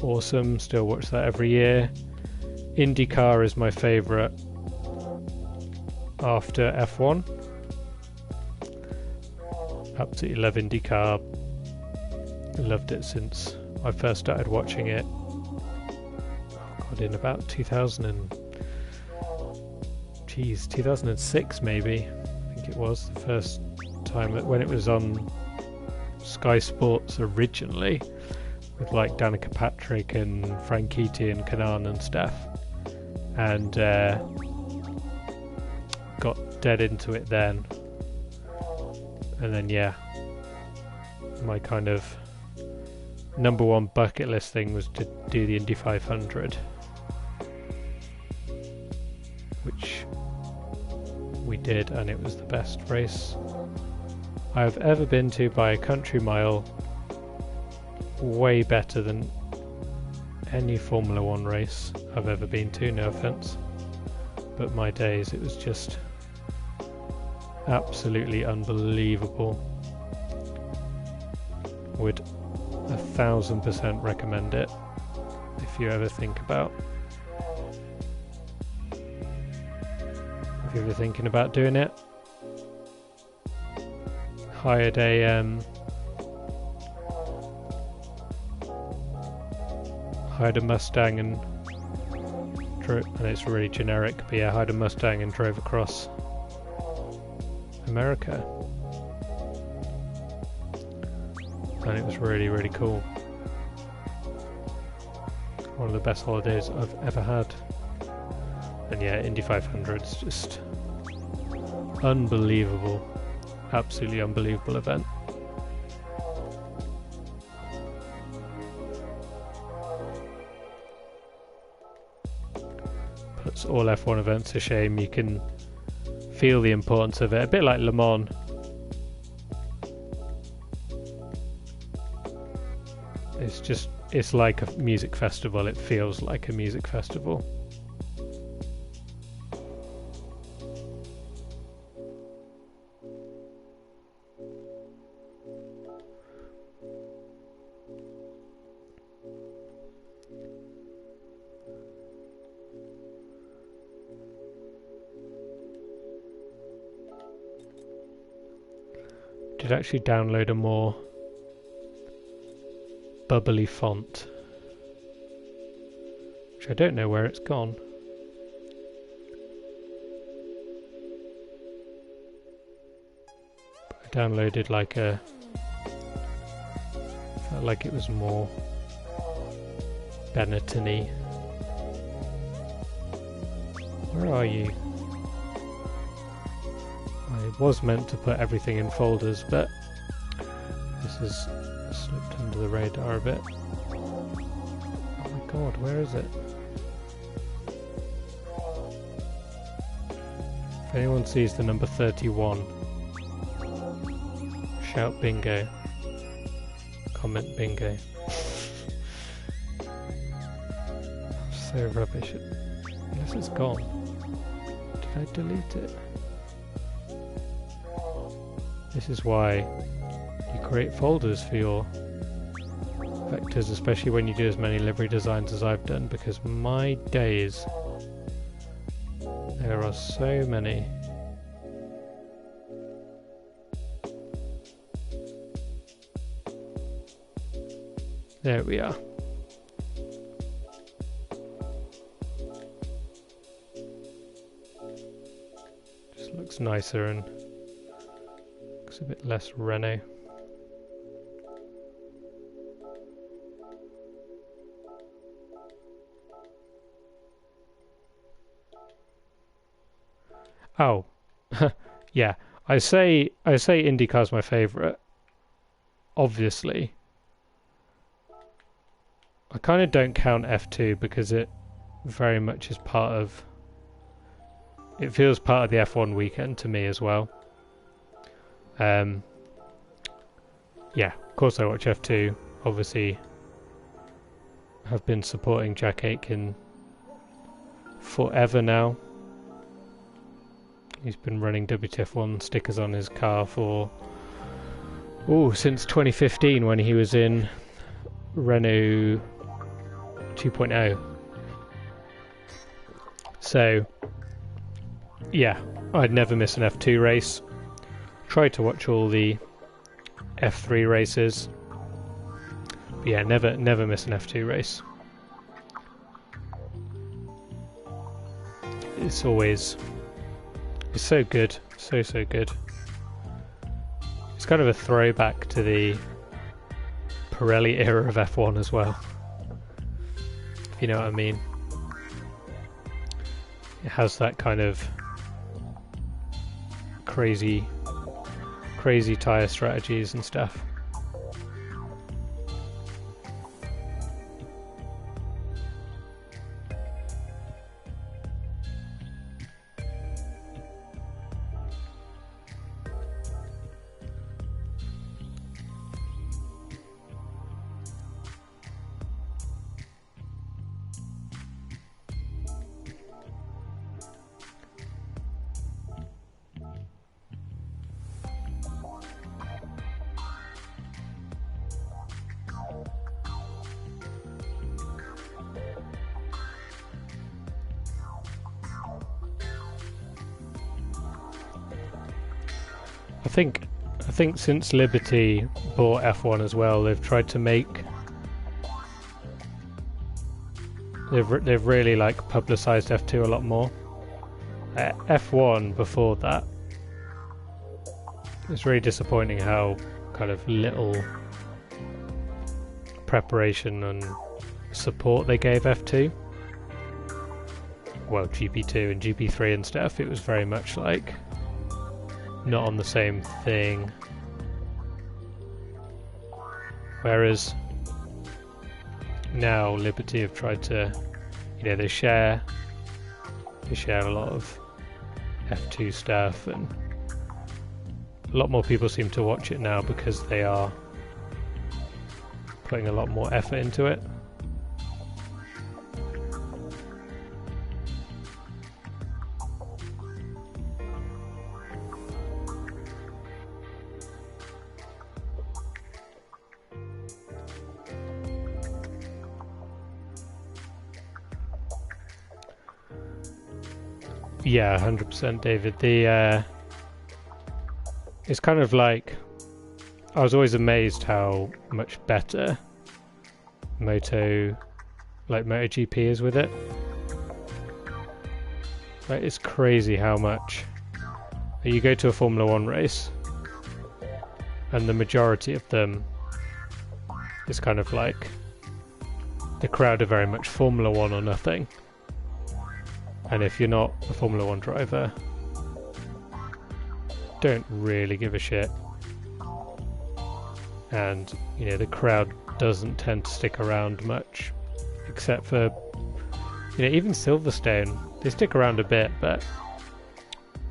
awesome. Still watch that every year. IndyCar is my favourite after F1. Absolutely love IndyCar. Loved it since I first started watching it. Oh God, in about 2006 maybe. I think it was the first time when it was on Sky Sports originally, with like Danica Patrick and Franchitti and Kanaan and stuff, and got dead into it then. And then yeah, my kind of number one bucket list thing was to do the Indy 500, which we did, and it was the best race I have ever been to by a country mile. Way better than any Formula 1 race I've ever been to, no offence, but my days, it was just absolutely unbelievable. Would 1000% recommend it if you're ever thinking about doing it. Hired a Mustang and it's really generic, but yeah, hired a Mustang and drove across America. And it was really, really cool. One of the best holidays I've ever had. And yeah, Indy 500's just unbelievable. Absolutely unbelievable event. Puts all F1 events to shame. You can feel the importance of it. A bit like Le Mans. It's like a music festival. It feels like a music festival. Did actually download a more bubbly font, which I don't know where it's gone. But I downloaded like felt like it was more Benetton-y. Where are you? I was meant to put everything in folders, but this has slipped under the radar a bit. Oh my god, where is it? If anyone sees the number 31, shout bingo. Comment bingo. So rubbish. Unless it's gone. Did I delete it? This is why you create folders for your vectors, especially when you do as many livery designs as I've done, because my days, there are so many. There we are. looks nicer and looks a bit less Renault. Oh, yeah. I say IndyCar's my favourite. Obviously, I kind of don't count F2 because it very much is part of. It feels part of the F1 weekend to me as well. Yeah, of course I watch F2. Obviously, have been supporting Jack Aitken forever now. He's been running WTF1 stickers on his car for since 2015 when he was in Renault 2.0. So yeah, I'd never miss an F2 race. Tried to watch all the F3 races, but yeah, never miss an F2 race. It's so good, so good. It's kind of a throwback to the Pirelli era of F1 as well, if you know what I mean. It has that kind of crazy tyre strategies and stuff. I think since Liberty bought F1 as well, they've tried to make they've really like publicized F2 a lot more. F1 before that, it's really disappointing how kind of little preparation and support they gave F2. Well, GP2 and GP3 and stuff, it was very much like not on the same thing. Whereas now Liberty have tried to, they share a lot of F2 stuff, and a lot more people seem to watch it now because they are putting a lot more effort into it. Yeah, 100% David. It's kind of like, I was always amazed how much better MotoGP is with it. Like, it's crazy how much you go to a Formula 1 race and the majority of them is kind of like the crowd are very much Formula 1 or nothing. And if you're not a Formula 1 driver, don't really give a shit. And, the crowd doesn't tend to stick around much, except for, even Silverstone, they stick around a bit, but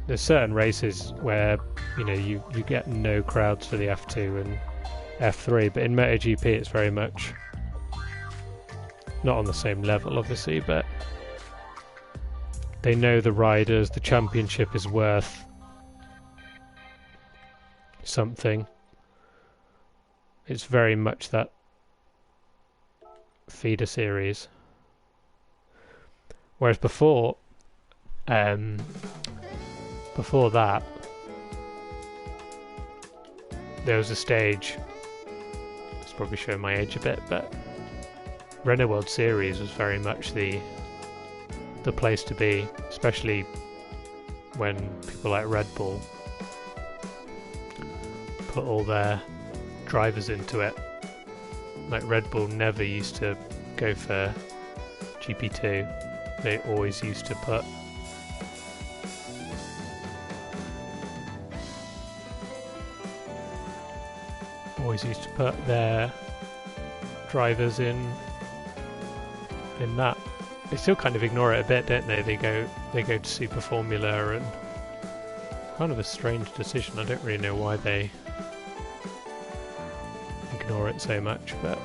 there's certain races where, you get no crowds for the F2 and F3, but in MotoGP it's very much not on the same level, obviously, but they know the riders, the championship is worth something. It's very much that feeder series. Whereas before that, there was a stage, it's probably showing my age a bit, but Renault World Series was very much the place to be, especially when people like Red Bull put all their drivers into it. Like Red Bull never used to go for GP2. They always used to put their drivers in that. They still kind of ignore it a bit, don't they? They go to Super Formula, and kind of a strange decision. I don't really know why they ignore it so much, but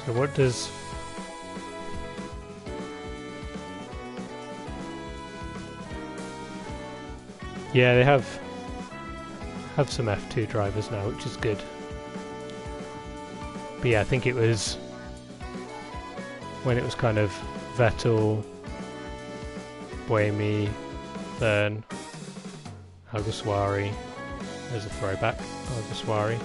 so what does they have some F2 drivers now, which is good. But yeah, I think it was when it was kind of Vettel, Buemi, Verne, Alguersuari. There's a throwback, Alguersuari.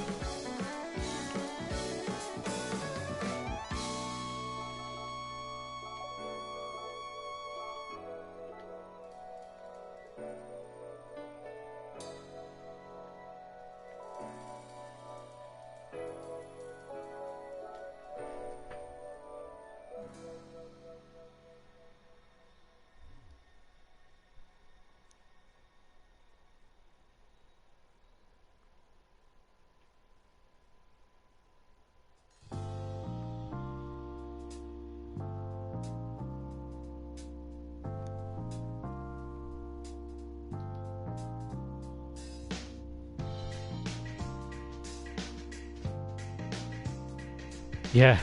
Yeah,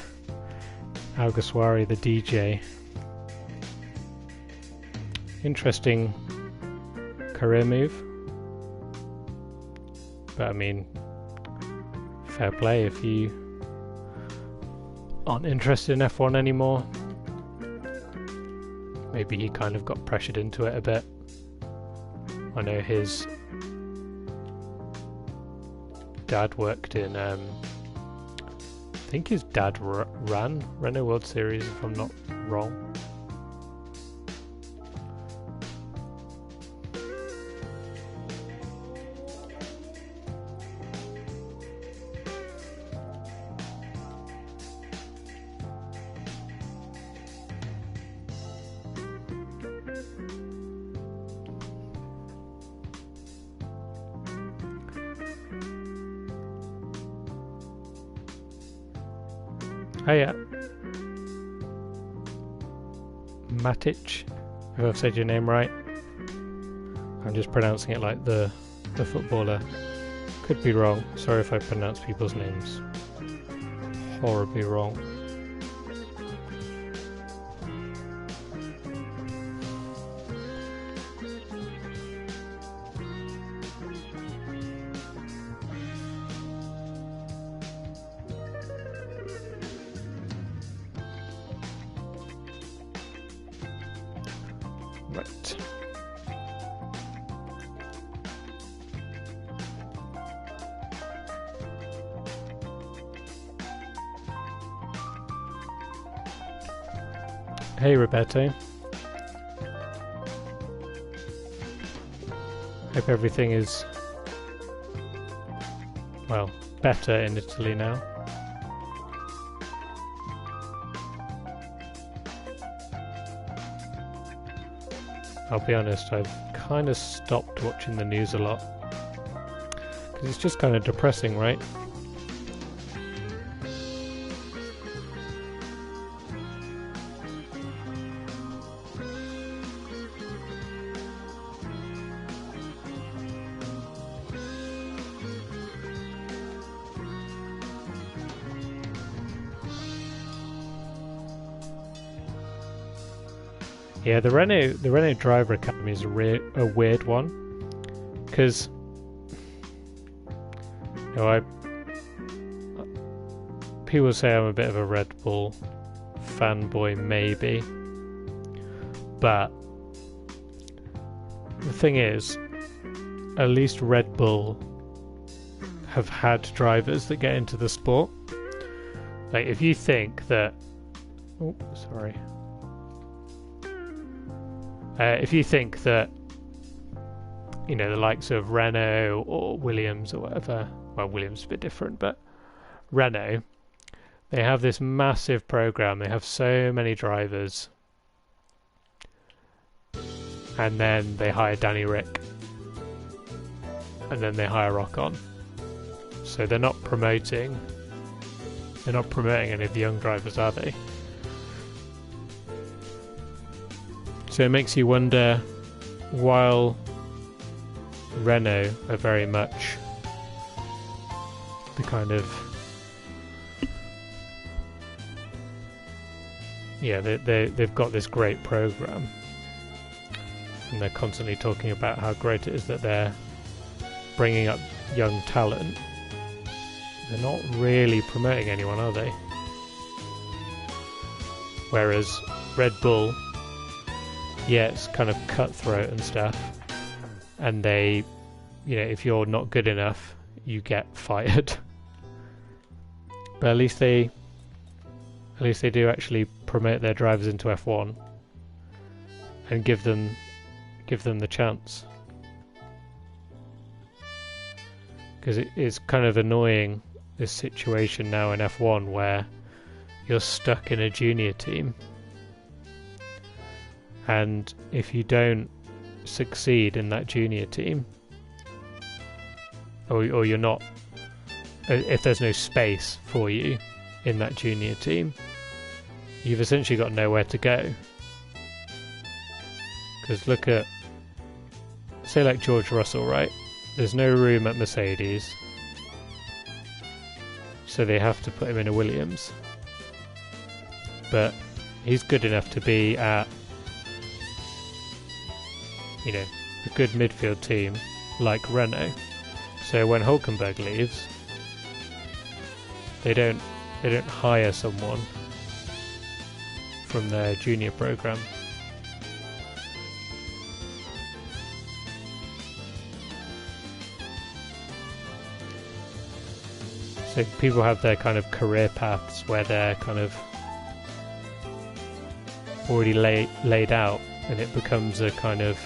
Alguersuari, the DJ. Interesting career move. But I mean, fair play if you aren't interested in F1 anymore. Maybe he kind of got pressured into it a bit. I know his dad worked in I think his dad ran Renault World Series, if I'm not wrong. Oh yeah, Matic, if I've said your name right. I'm just pronouncing it like the footballer. Could be wrong, sorry if I pronounce people's names horribly wrong. Right. Hey Roberto. Hope everything is, well, better in Italy now. I'll be honest, I've kind of stopped watching the news a lot. Because it's just kind of depressing, right? Yeah, the Renault Driver Academy is a weird one, because people say I'm a bit of a Red Bull fanboy, maybe, but the thing is, at least Red Bull have had drivers that get into the sport. Like, if you think that, if you think that, you know, the likes of Renault or Williams or whatever, well, Williams is a bit different, but Renault, they have this massive program. They have so many drivers, and then they hire Danny Rick, and then they hire Ocon. So they're not promoting any of the young drivers, are they? So it makes you wonder, while Renault are very much the kind of, yeah, they've got this great program, and they're constantly talking about how great it is that they're bringing up young talent. They're not really promoting anyone, are they? Whereas Red Bull, yeah, it's kind of cutthroat and stuff, and they, you know, if you're not good enough, you get fired. But at least they do actually promote their drivers into F1 and give them the chance. Because it's kind of annoying, this situation now in F1 where you're stuck in a junior team, and if you don't succeed in that junior team, or you're not, if there's no space for you in that junior team, you've essentially got nowhere to go. Because look at, say like George Russell, right? There's no room at Mercedes, so they have to put him in a Williams. But he's good enough to be at, you know, a good midfield team like Renault. So when Hülkenberg leaves, they don't hire someone from their junior program. So people have their kind of career paths where they're kind of already laid out, and it becomes a kind of,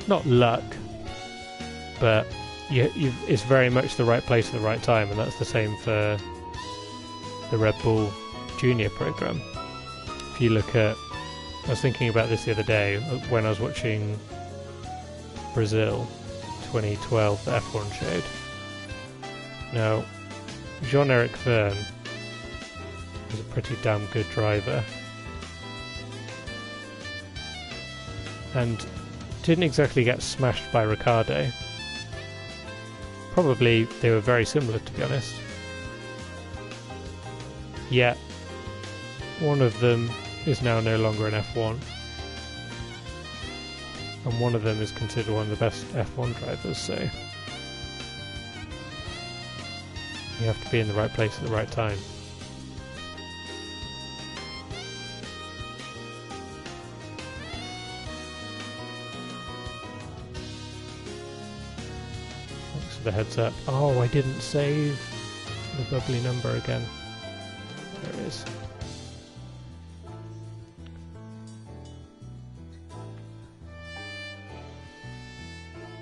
not luck, but it's very much the right place at the right time, and that's the same for the Red Bull Junior program. If you look at, I was thinking about this the other day when I was watching Brazil 2012, the F1 showed. Now, Jean-Eric Vergne was a pretty damn good driver, and didn't exactly get smashed by Ricciardo. Probably they were very similar, to be honest. Yet, one of them is now no longer in F1, and one of them is considered one of the best F1 drivers, so you have to be in the right place at the right time. Thanks for the heads up. Oh, I didn't save the bubbly number again. There it is.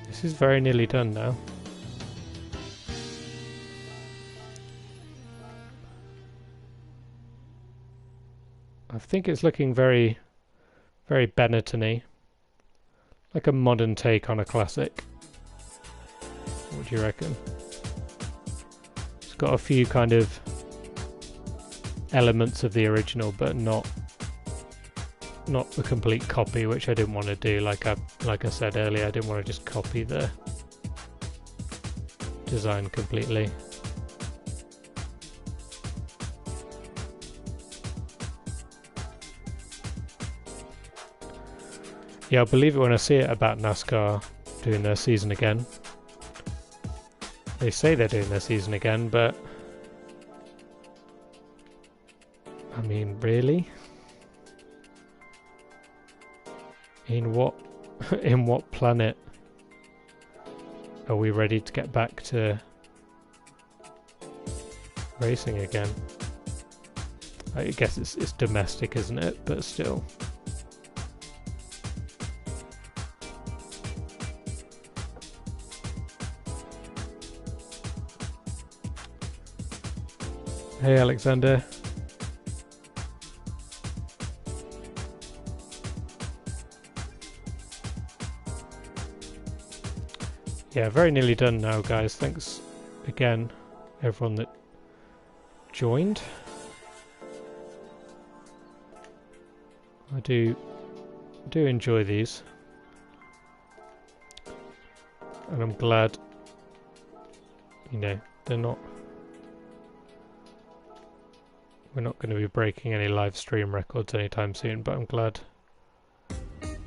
This is very nearly done now. I think it's looking very, very Benetton-y, like a modern take on a classic. What do you reckon? It's got a few kind of elements of the original, but not a complete copy, which I didn't want to do. Like I said earlier, I didn't want to just copy the design completely. Yeah, I'll believe it when I see it about NASCAR doing their season again. They say they're doing their season again, but I mean, really? In what in what planet are we ready to get back to racing again? I guess it's domestic, isn't it? But still. Hey Alexander. Yeah, very nearly done now, guys. Thanks again, everyone that joined. I do enjoy these, and I'm glad, you know, we're not going to be breaking any live stream records anytime soon, but I'm glad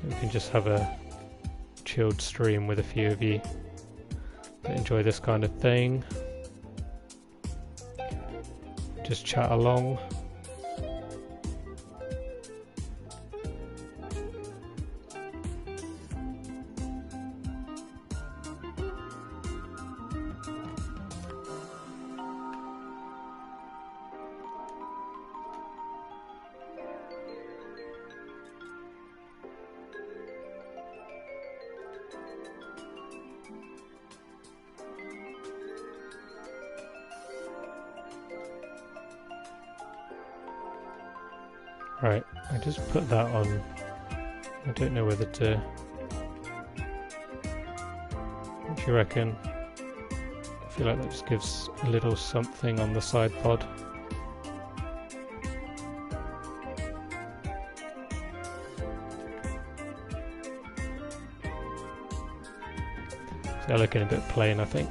we can just have a chilled stream with a few of you that enjoy this kind of thing. Just chat along. Right, I just put that on. I don't know whether to... What do you reckon? I feel like that just gives a little something on the side pod. They're looking a bit plain, I think.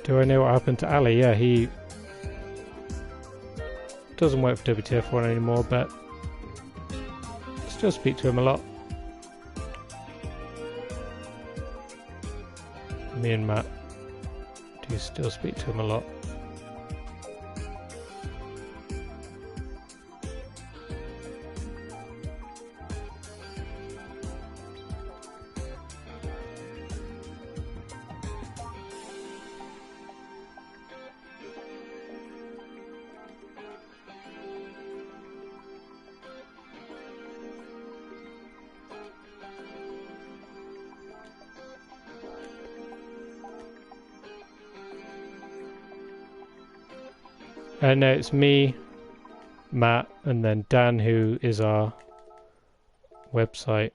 Do I know what happened to Ali? Yeah, he doesn't work for WTF1 anymore, but I still speak to him a lot. Me and Matt do still speak to him a lot. No, it's me, Matt, and then Dan, who is our website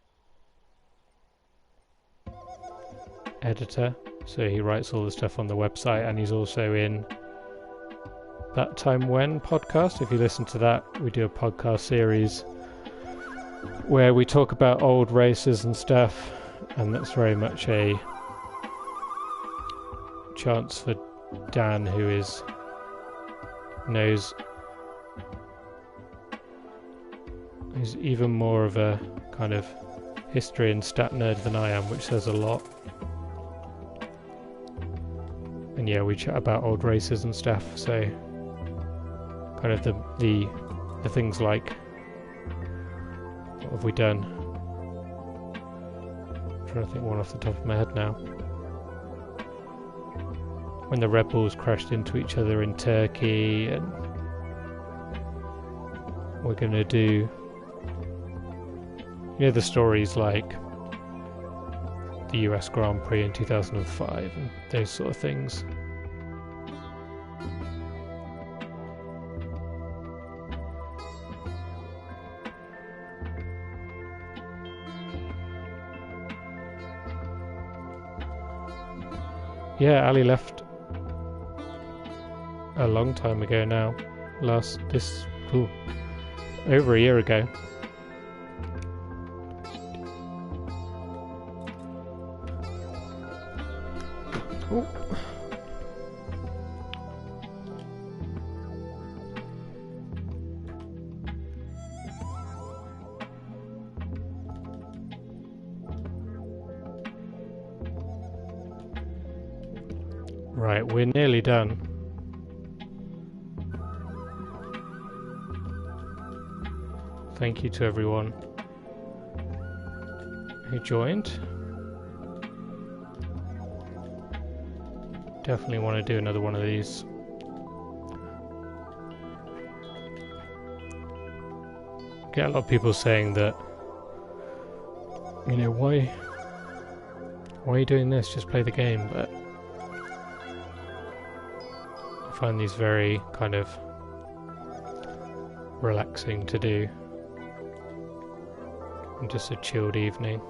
editor. So he writes all the stuff on the website, and he's also in That Time When podcast. If you listen to that, we do a podcast series where we talk about old races and stuff, and that's very much a chance for Dan, who is even more of a kind of history and stat nerd than I am, which says a lot. And yeah, we chat about old races and stuff, so kind of the things like, what have we done? I'm trying to think one off the top of my head now. When the rebels crashed into each other in Turkey, and we're going to do, you know, the stories like the US Grand Prix in 2005 and those sort of things. Yeah, Ali left a long time ago now. Over a year ago. Ooh. Right, we're nearly done. Thank you to everyone who joined. Definitely want to do another one of these. Get a lot of people saying that, you know, why are you doing this? Just play the game. But I find these very kind of relaxing to do. And just a chilled evening.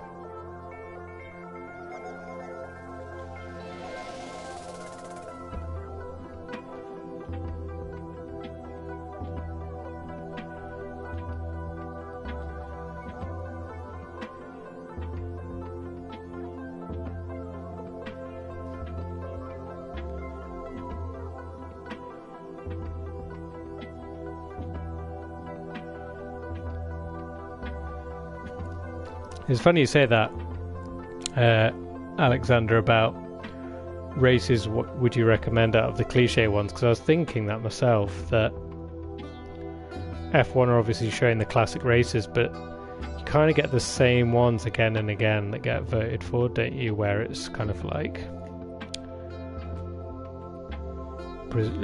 It's funny you say that, Alexander, about races. What would you recommend out of the cliche ones? Because I was thinking that myself, that F1 are obviously showing the classic races, but you kind of get the same ones again and again that get voted for, don't you? Where it's kind of like,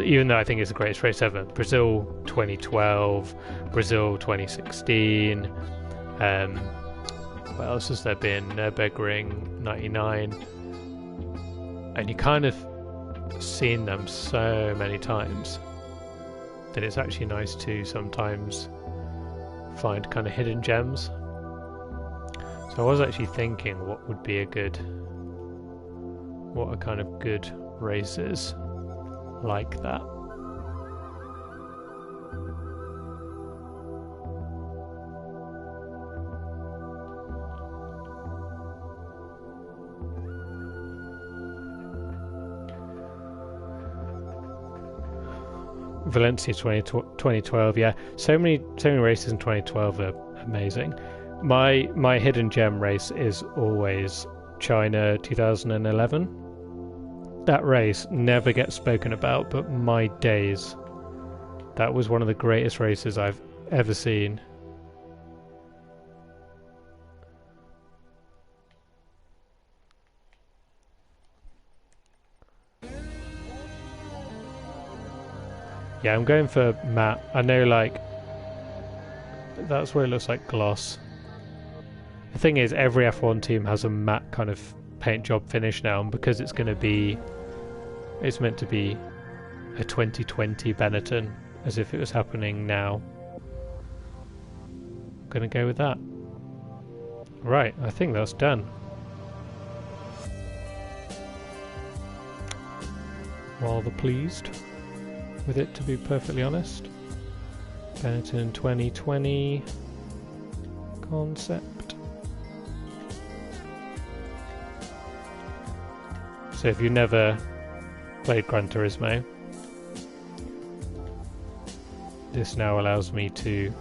even though I think it's the greatest race ever, Brazil 2012, Brazil 2016, what else has there been? Nürburgring 99, and you kind of seen them so many times that it's actually nice to sometimes find kind of hidden gems. So I was actually thinking, what are kind of good races like that? Valencia 2012, yeah. So many races in 2012 are amazing. My hidden gem race is always China 2011. That race never gets spoken about, but my days, that was one of the greatest races I've ever seen. Yeah, I'm going for matte. I know, like, that's what it looks like, gloss. The thing is, every F1 team has a matte kind of paint job finish now, and because it's meant to be a 2020 Benetton, as if it was happening now. I'm gonna go with that. Right, I think that's done. Rather pleased with it, to be perfectly honest. Benetton 2020 concept. So if you never played Gran Turismo, this now allows me to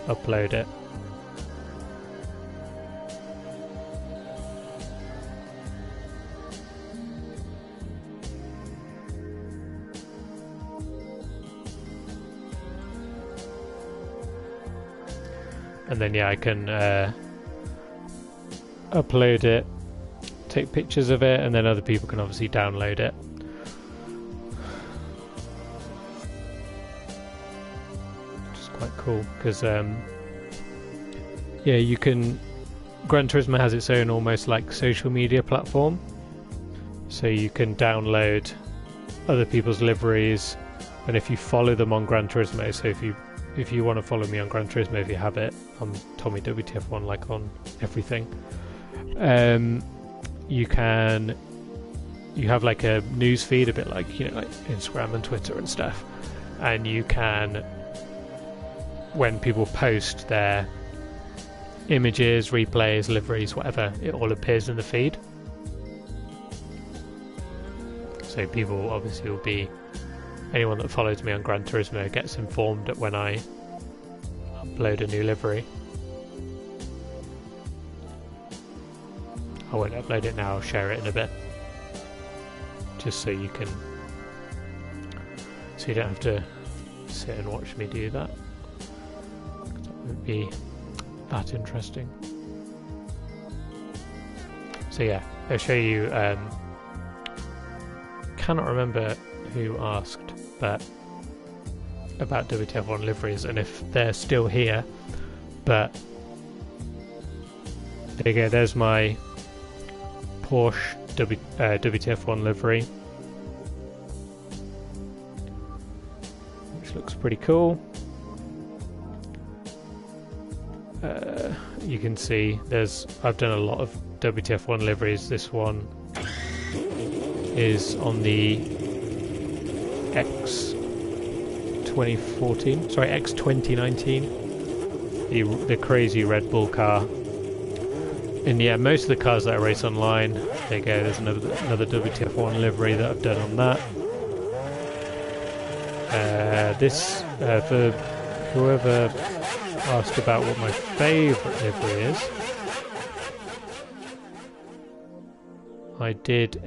upload it. And then, yeah, I can upload it, take pictures of it, and then other people can obviously download it. Which is quite cool, because, yeah, you can... Gran Turismo has its own almost like social media platform. So you can download other people's liveries, and if you follow them on Gran Turismo, so if you want to follow me on Gran Turismo, if you have it, I'm Tommy WTF1 like on everything. You have like a news feed, a bit like, you know, like Instagram and Twitter and stuff, and you can, when people post their images, replays, liveries, whatever, it all appears in the feed. So people obviously will be, anyone that follows me on Gran Turismo gets informed that when I upload a new livery. I won't upload it now, I'll share it in a bit. Just so you can, so you don't have to sit and watch me do that. That won't be that interesting. So yeah, I'll show you, cannot remember who asked, but about WTF1 liveries and if they're still here, but there you go, there's my Porsche WTF1 livery, which looks pretty cool. You can see I've done a lot of WTF1 liveries. This one is on the X 2019, the crazy Red Bull car. And yeah, most of the cars that I race online, there you go, there's another WTF1 livery that I've done on that. For whoever asked about what my favourite livery is, I did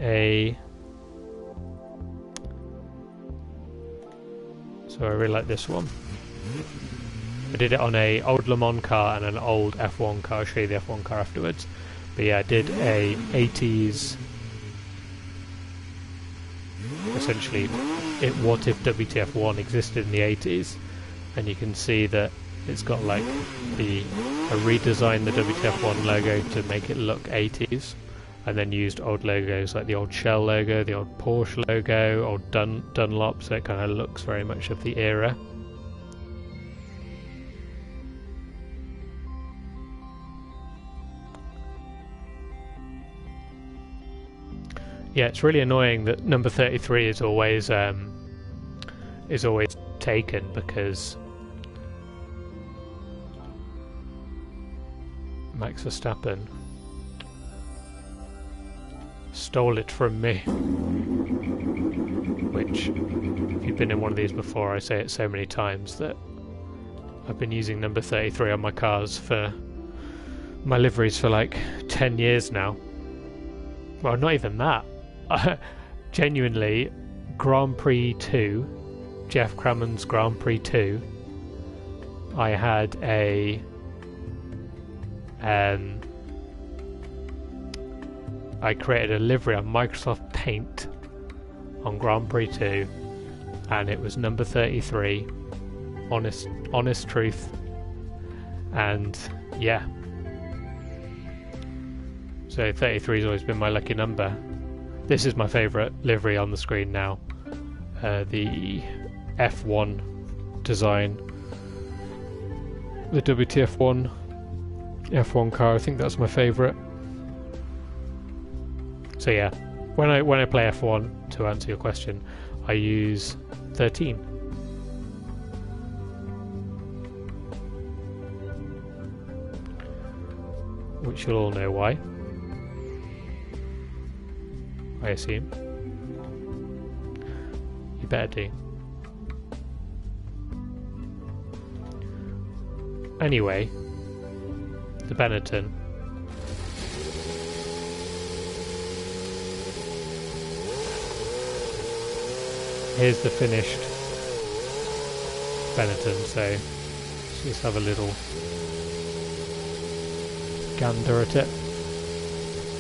so I really like this one. I did it on a old Le Mans car and an old F1 car. I'll show you the F1 car afterwards. But yeah, I did a 80s, essentially, what if WTF1 existed in the 80s, and you can see that it's got like I redesigned the WTF1 logo to make it look 80s, and then used old logos like the old Shell logo, the old Porsche logo, old Dunlop, so it kind of looks very much of the era. Yeah, it's really annoying that number 33 is always taken, because Max Verstappen stole it from me. Which, if you've been in one of these before, I say it so many times that I've been using number 33 on my cars for my liveries for like 10 years now. Well, not even that. Genuinely, Grand Prix 2, Jeff Crammond's Grand Prix 2, I had I created a livery on Microsoft Paint on Grand Prix 2, and it was number 33, honest truth, and yeah. So 33 has always been my lucky number. This is my favourite livery on the screen now. The F1 design. The WTF1 F1 car, I think that's my favourite. So yeah, when I play F1, to answer your question, I use 13. Which you'll all know why, I assume. You better do. Anyway, the Benetton. Here's the finished Benetton, so let's just have a little gander at it.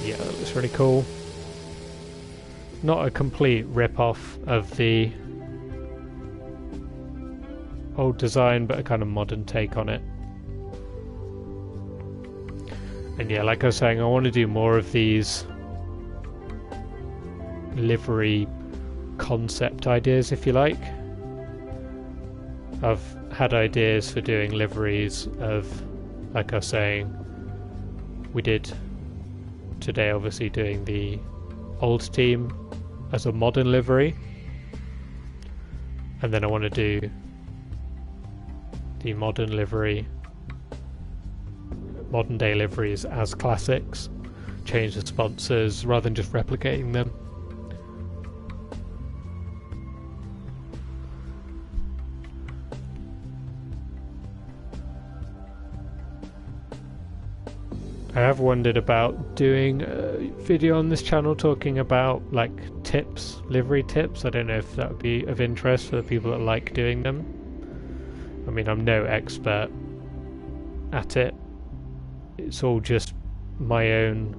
Yeah, that looks really cool. Not a complete rip-off of the old design, but a kind of modern take on it. And yeah, like I was saying, I want to do more of these livery concept ideas, if you like. I've had ideas for doing liveries of like I was saying, we did today obviously doing the old team as a modern livery, and then I want to do the modern day liveries as classics, change the sponsors rather than just replicating them. I have wondered about doing a video on this channel talking about like tips, livery tips. I don't know if that would be of interest for the people that like doing them. I mean, I'm no expert at it. It's all just my own,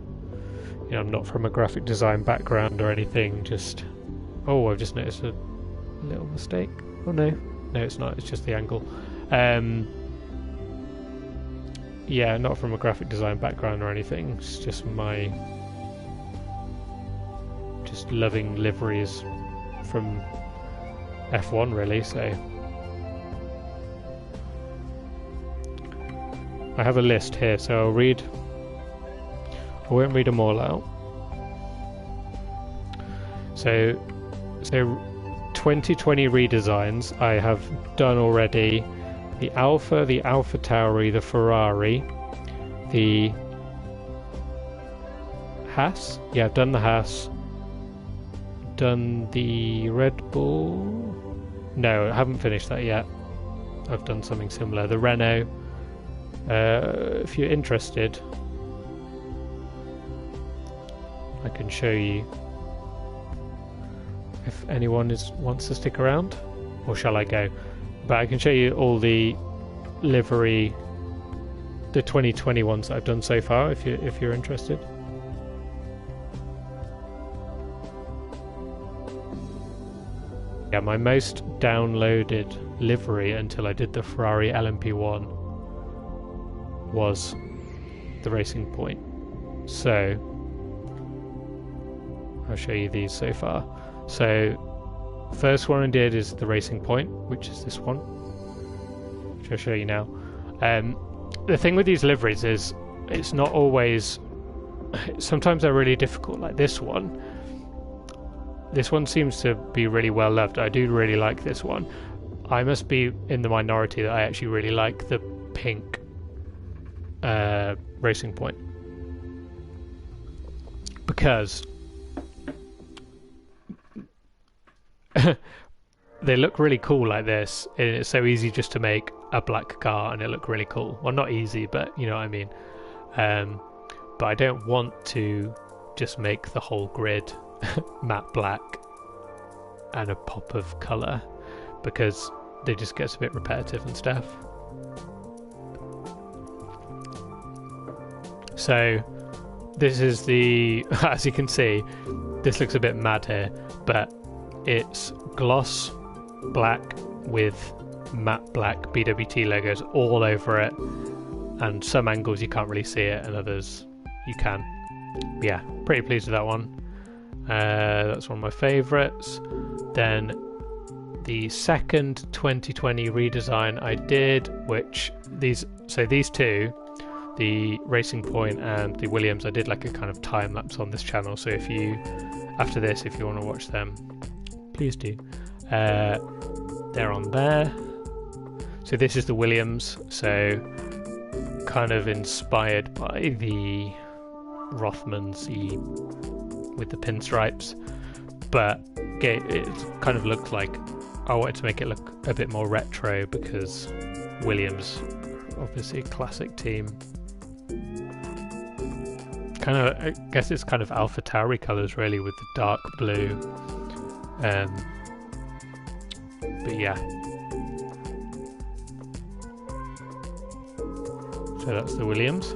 you know, I'm not from a graphic design background or anything, just... Oh, I've just noticed a little mistake. Oh no, it's not, it's just the angle. Yeah, not from a graphic design background or anything, it's just my... just loving liveries from F1 really, so... I have a list here, so I won't read them all out. So 2020 redesigns I have done already. The Alfa Tauri, the Ferrari, the Haas. Yeah, I've done the Haas. Done the Red Bull. No, I haven't finished that yet. I've done something similar. The Renault. If you're interested, I can show you if anyone wants to stick around, or shall I go? But I can show you all the livery, the 2020 ones that I've done so far, if you're interested. Yeah, my most downloaded livery until I did the Ferrari LMP1 was the Racing Point. So I'll show you these so far. So first one I did is the Racing Point, which is this one, which I'll show you now. The thing with these liveries is it's not always, sometimes they're really difficult, like this one. This one seems to be really well loved. I do really like this one. I must be in the minority that I actually really like the pink Racing Point, because they look really cool like this, and it's so easy just to make a black car and it look really cool. Well, not easy, but you know what I mean. But I don't want to just make the whole grid matte black and a pop of colour, because it just gets a bit repetitive and stuff. So this is the, as you can see, this looks a bit mad here, but it's gloss black with matte black BWT logos all over it, and some angles you can't really see it and others you can. But yeah, pretty pleased with that one. That's one of my favourites. Then the second 2020 redesign I did, which these two, the Racing Point and the Williams, I did like a kind of time lapse on this channel, so if you, after this, if you want to watch them, please do. They're on there. So this is the Williams, so kind of inspired by the Rothmans with the pinstripes, but it kind of looked like I wanted to make it look a bit more retro, because Williams, obviously a classic team. Kind of, I guess it's kind of Alpha Tauri colours really, with the dark blue. But yeah. So that's the Williams.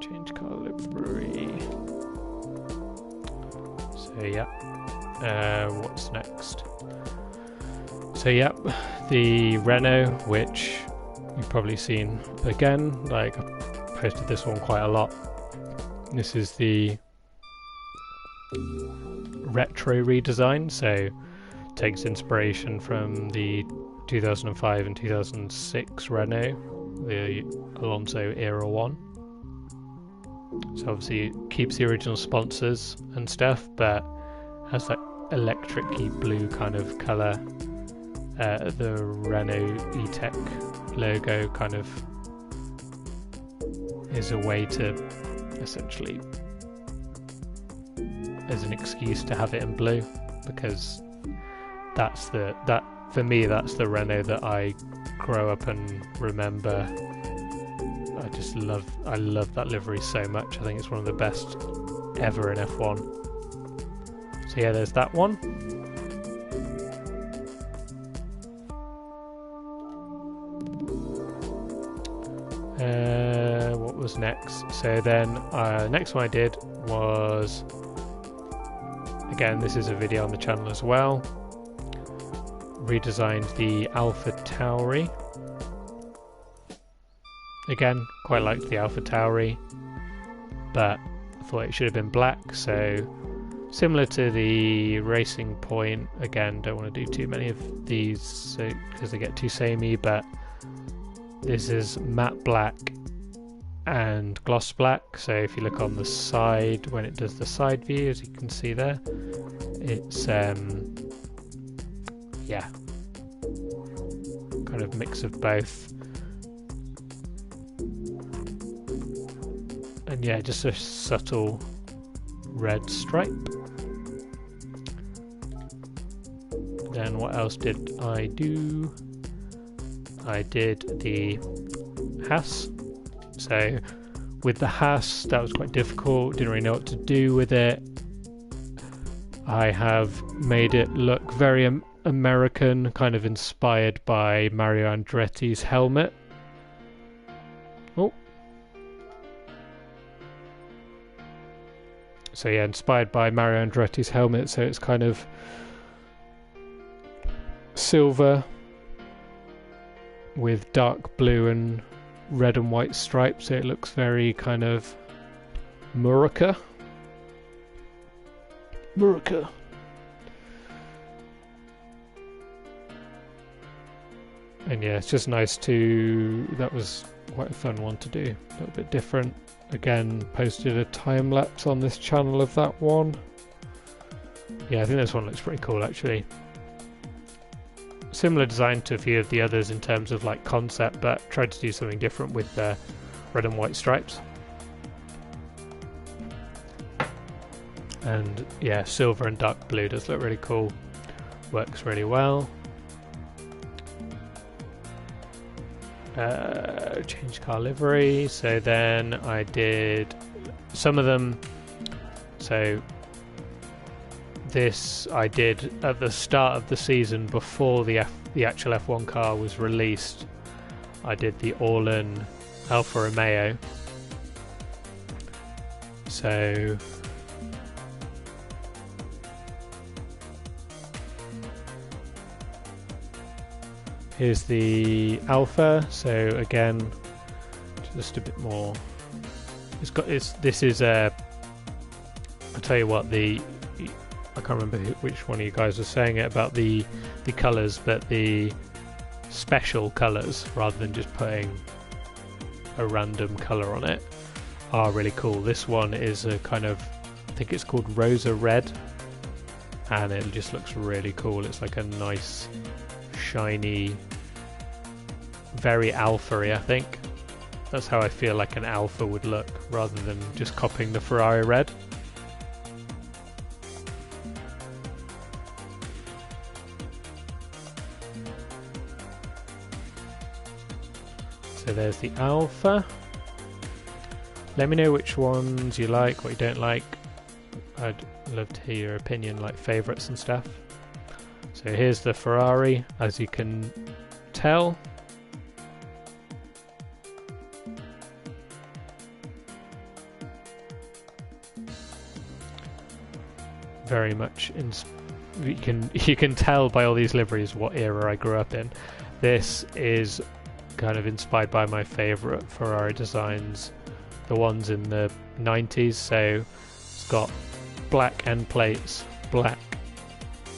Change car livery. So yeah. What's next? So yeah, the Renault, which you've probably seen again, like I posted this one quite a lot. This is the retro redesign, so takes inspiration from the 2005 and 2006 Renault, the Alonso Era 1. So obviously it keeps the original sponsors and stuff, but has that electric-y blue kind of colour. The Renault E-Tech logo kind of is a way to essentially, as an excuse to have it in blue, because for me that's the Renault that I grow up and remember. I love that livery so much. I think it's one of the best ever in F1. So yeah, there's that one. What was next? So then next one I did was, again, this is a video on the channel as well, redesigned the Alpha Tauri. Again, quite liked the Alpha Tauri, but I thought it should have been black, so similar to the Racing Point. Again, don't want to do too many of these because they get too samey, but this is matte black and gloss black. So if you look on the side, when it does the side view, as you can see there, it's yeah, kind of mix of both. And yeah, just a subtle red stripe. Then what else did I do? I did the Haas. So with the Haas, that was quite difficult, didn't really know what to do with it. I have made it look very American, kind of inspired by Mario Andretti's helmet. Oh. So yeah, inspired by Mario Andretti's helmet, so it's kind of silver with dark blue and red and white stripes, so it looks very kind of Murica. And yeah, it's just nice that was quite a fun one to do, a little bit different. Again, posted a time lapse on this channel of that one. Yeah, I think this one looks pretty cool actually. Similar design to a few of the others in terms of like concept, but tried to do something different with the red and white stripes. And yeah, silver and dark blue does look really cool, works really well. Change car livery, so then I did some of them. So this I did at the start of the season before the actual F1 car was released. I did the all-in Alfa Romeo. So here's the Alpha. So again, just a bit more. This is I'll tell you what, I can't remember which one of you guys was saying it about the colours, but the special colours, rather than just putting a random colour on it, are really cool. This one is a kind of, I think it's called Rosa Red, and it just looks really cool. It's like a nice shiny, very alpha-y, I think. That's how I feel like an Alpha would look, rather than just copying the Ferrari red. So there's the Alpha. Let me know which ones you like, what you don't like. I'd love to hear your opinion, like favourites and stuff. So here's the Ferrari, as you can tell. Very much you can tell by all these liveries what era I grew up in. This is kind of inspired by my favourite Ferrari designs, the ones in the 90s. So it's got black end plates, black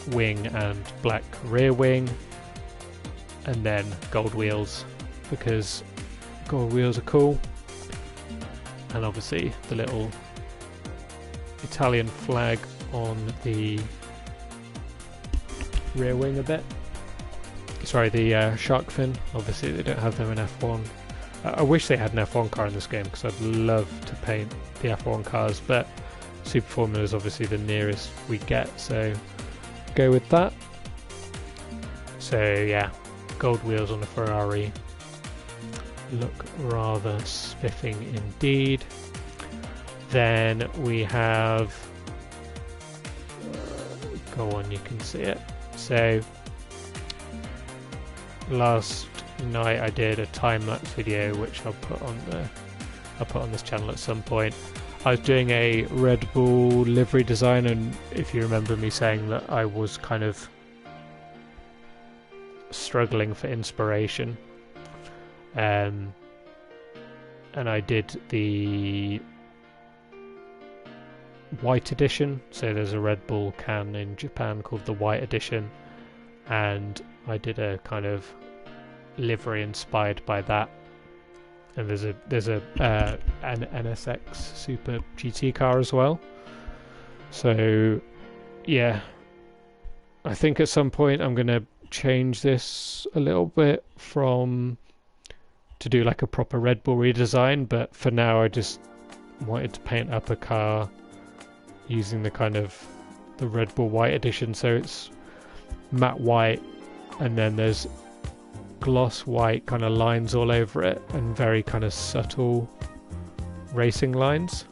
wing and black rear wing, and then gold wheels because gold wheels are cool, and obviously the little Italian flag on the rear wing a bit. Sorry, the shark fin. Obviously they don't have them in F1. I wish they had an F1 car in this game because I'd love to paint the F1 cars, but Super Formula is obviously the nearest we get, so go with that. So yeah, gold wheels on the Ferrari look rather spiffing indeed. Then we have, go on, you can see it. So last night I did a time-lapse video which I'll put on this channel at some point. I was doing a Red Bull livery design, and if you remember me saying that I was kind of struggling for inspiration, and I did the white edition. So there's a Red Bull can in Japan called the white edition, and I did a kind of livery inspired by that. And there's an NSX Super GT car as well. So yeah, I think at some point I'm gonna change this a little bit to do like a proper Red Bull redesign, but for now I just wanted to paint up a car using the kind of the Red Bull white edition. So it's matte white, and then there's gloss white kind of lines all over it, and very kind of subtle racing lines.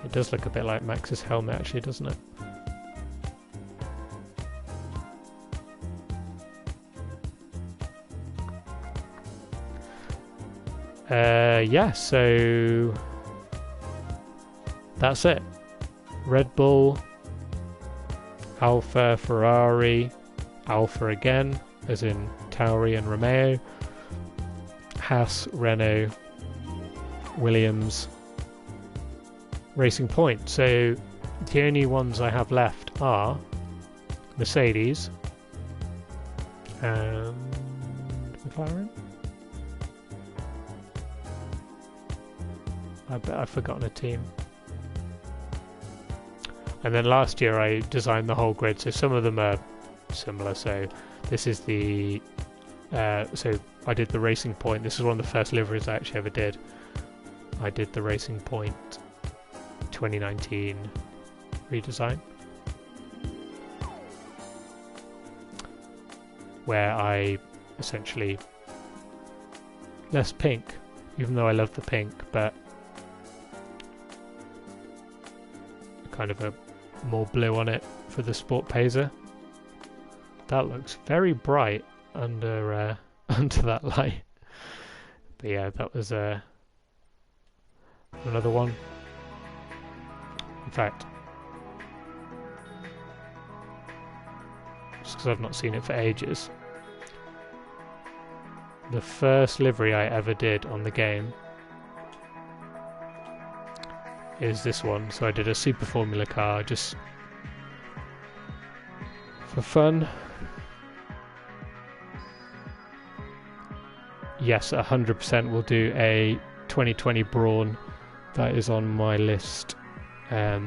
It does look a bit like Max's helmet actually, doesn't it? Yeah, so that's it. Red Bull, Alfa, Ferrari, Alfa again, as in Tauri and Romeo, Haas, Renault, Williams, Racing Point. So the only ones I have left are Mercedes and McLaren. I bet I've forgotten a team. And then last year I designed the whole grid, so some of them are similar. So this is the so I did the Racing Point. This is one of the first liveries I actually ever did. I did the Racing Point 2019 redesign, where I essentially less pink, even though I love the pink, but kind of a more blue on it for the Sport Pesa. That looks very bright under under that light. But yeah, that was another one. In fact, just because I've not seen it for ages, the first livery I ever did on the game is this one. So I did a Super Formula car just for fun. Yes, 100% will do a 2020 Brawn. That is on my list. Yeah,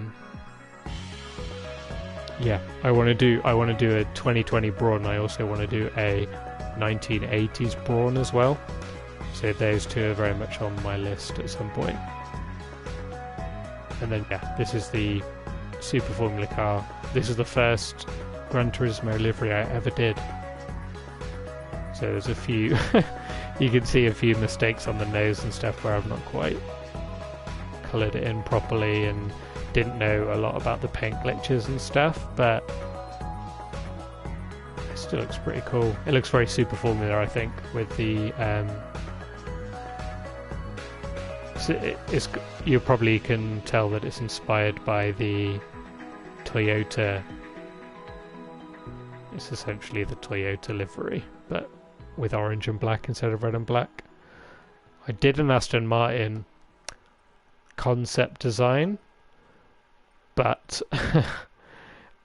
I want to do a 2020 Brawn. I also want to do a 1980s Brawn as well. So those two are very much on my list at some point. And then yeah, this is the Super Formula car. This is the first Gran Turismo livery I ever did. So there's a few you can see a few mistakes on the nose and stuff where I've not quite coloured it in properly and didn't know a lot about the paint glitches and stuff, but it still looks pretty cool. It looks very Super Formula, I think, with the so you probably can tell that it's inspired by the Toyota. It's essentially the Toyota livery, but with orange and black instead of red and black. I did an Aston Martin concept design, but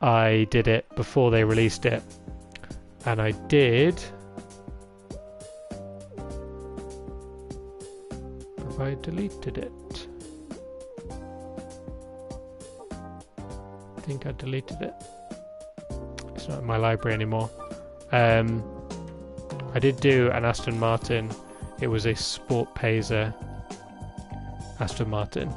I did it before they released it, and I did. Have I deleted it? I think I deleted it. It's not in my library anymore. I did do an Aston Martin. It was a Sport Payzer Aston Martin.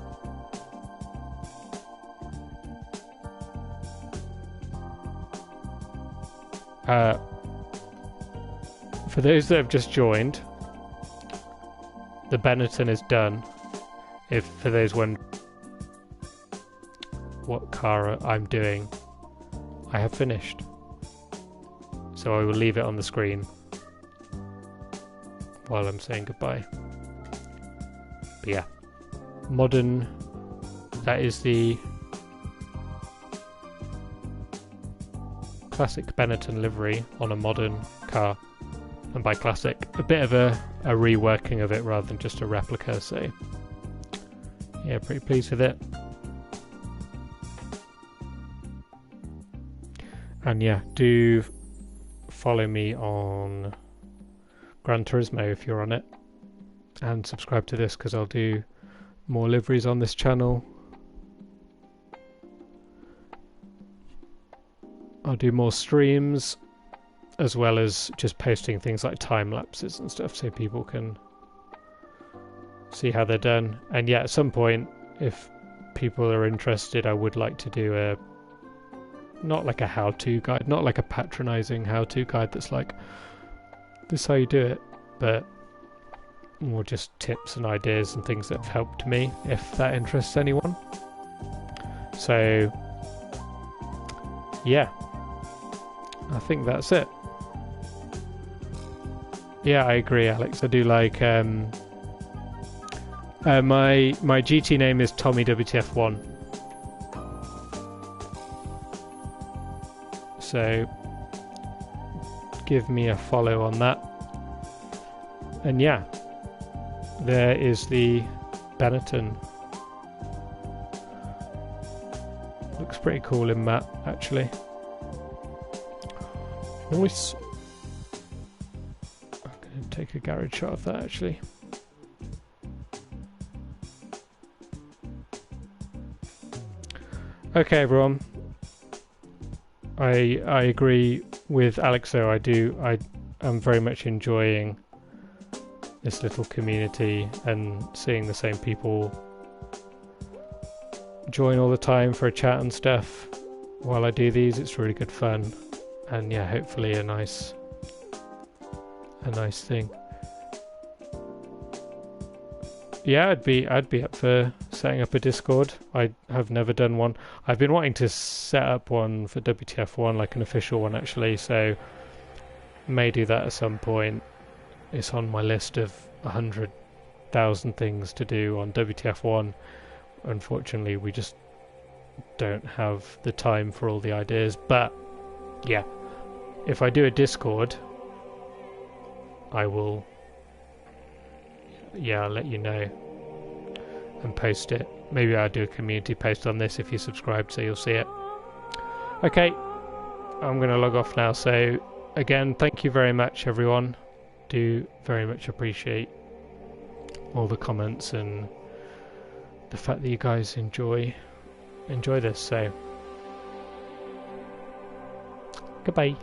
For those that have just joined, the Benetton is done. If for those wondering what car I'm doing, I have finished. So I will leave it on the screen while I'm saying goodbye. But yeah, modern, that is the classic Benetton livery on a modern car. And by classic, a bit of a reworking of it rather than just a replica, so yeah, pretty pleased with it. And yeah, do follow me on Gran Turismo if you're on it, and subscribe to this because I'll do more liveries on this channel. I'll do more streams, as well as just posting things like time lapses and stuff so people can see how they're done. And yeah, at some point, if people are interested, I would like to do not like a how-to guide, not like a patronizing how-to guide that's like, this is how you do it, but more just tips and ideas and things that have helped me, if that interests anyone. So yeah, I think that's it. Yeah, I agree, Alex. I do like my GT name is Tommy WTF1. So give me a follow on that. And yeah, there is the Benetton. Looks pretty cool in matte, actually. Nice. I'm going to take a garage shot of that, actually. Okay, everyone. I agree with Alex, though. I'm very much enjoying this little community and seeing the same people join all the time for a chat and stuff while I do these. It's really good fun, and yeah, hopefully a nice thing. Yeah, I'd be up for setting up a Discord. I have never done one. I've been wanting to set up one for WTF1, like an official one actually, so may do that at some point. It's on my list of 100,000 things to do on WTF1. Unfortunately, we just don't have the time for all the ideas. But yeah, if I do a Discord, I will, yeah, I'll let you know and post it. Maybe I'll do a community post on this if you subscribe, so you'll see it. Okay, I'm going to log off now. So again, thank you very much, everyone. Do very much appreciate all the comments and the fact that you guys enjoy this. So goodbye.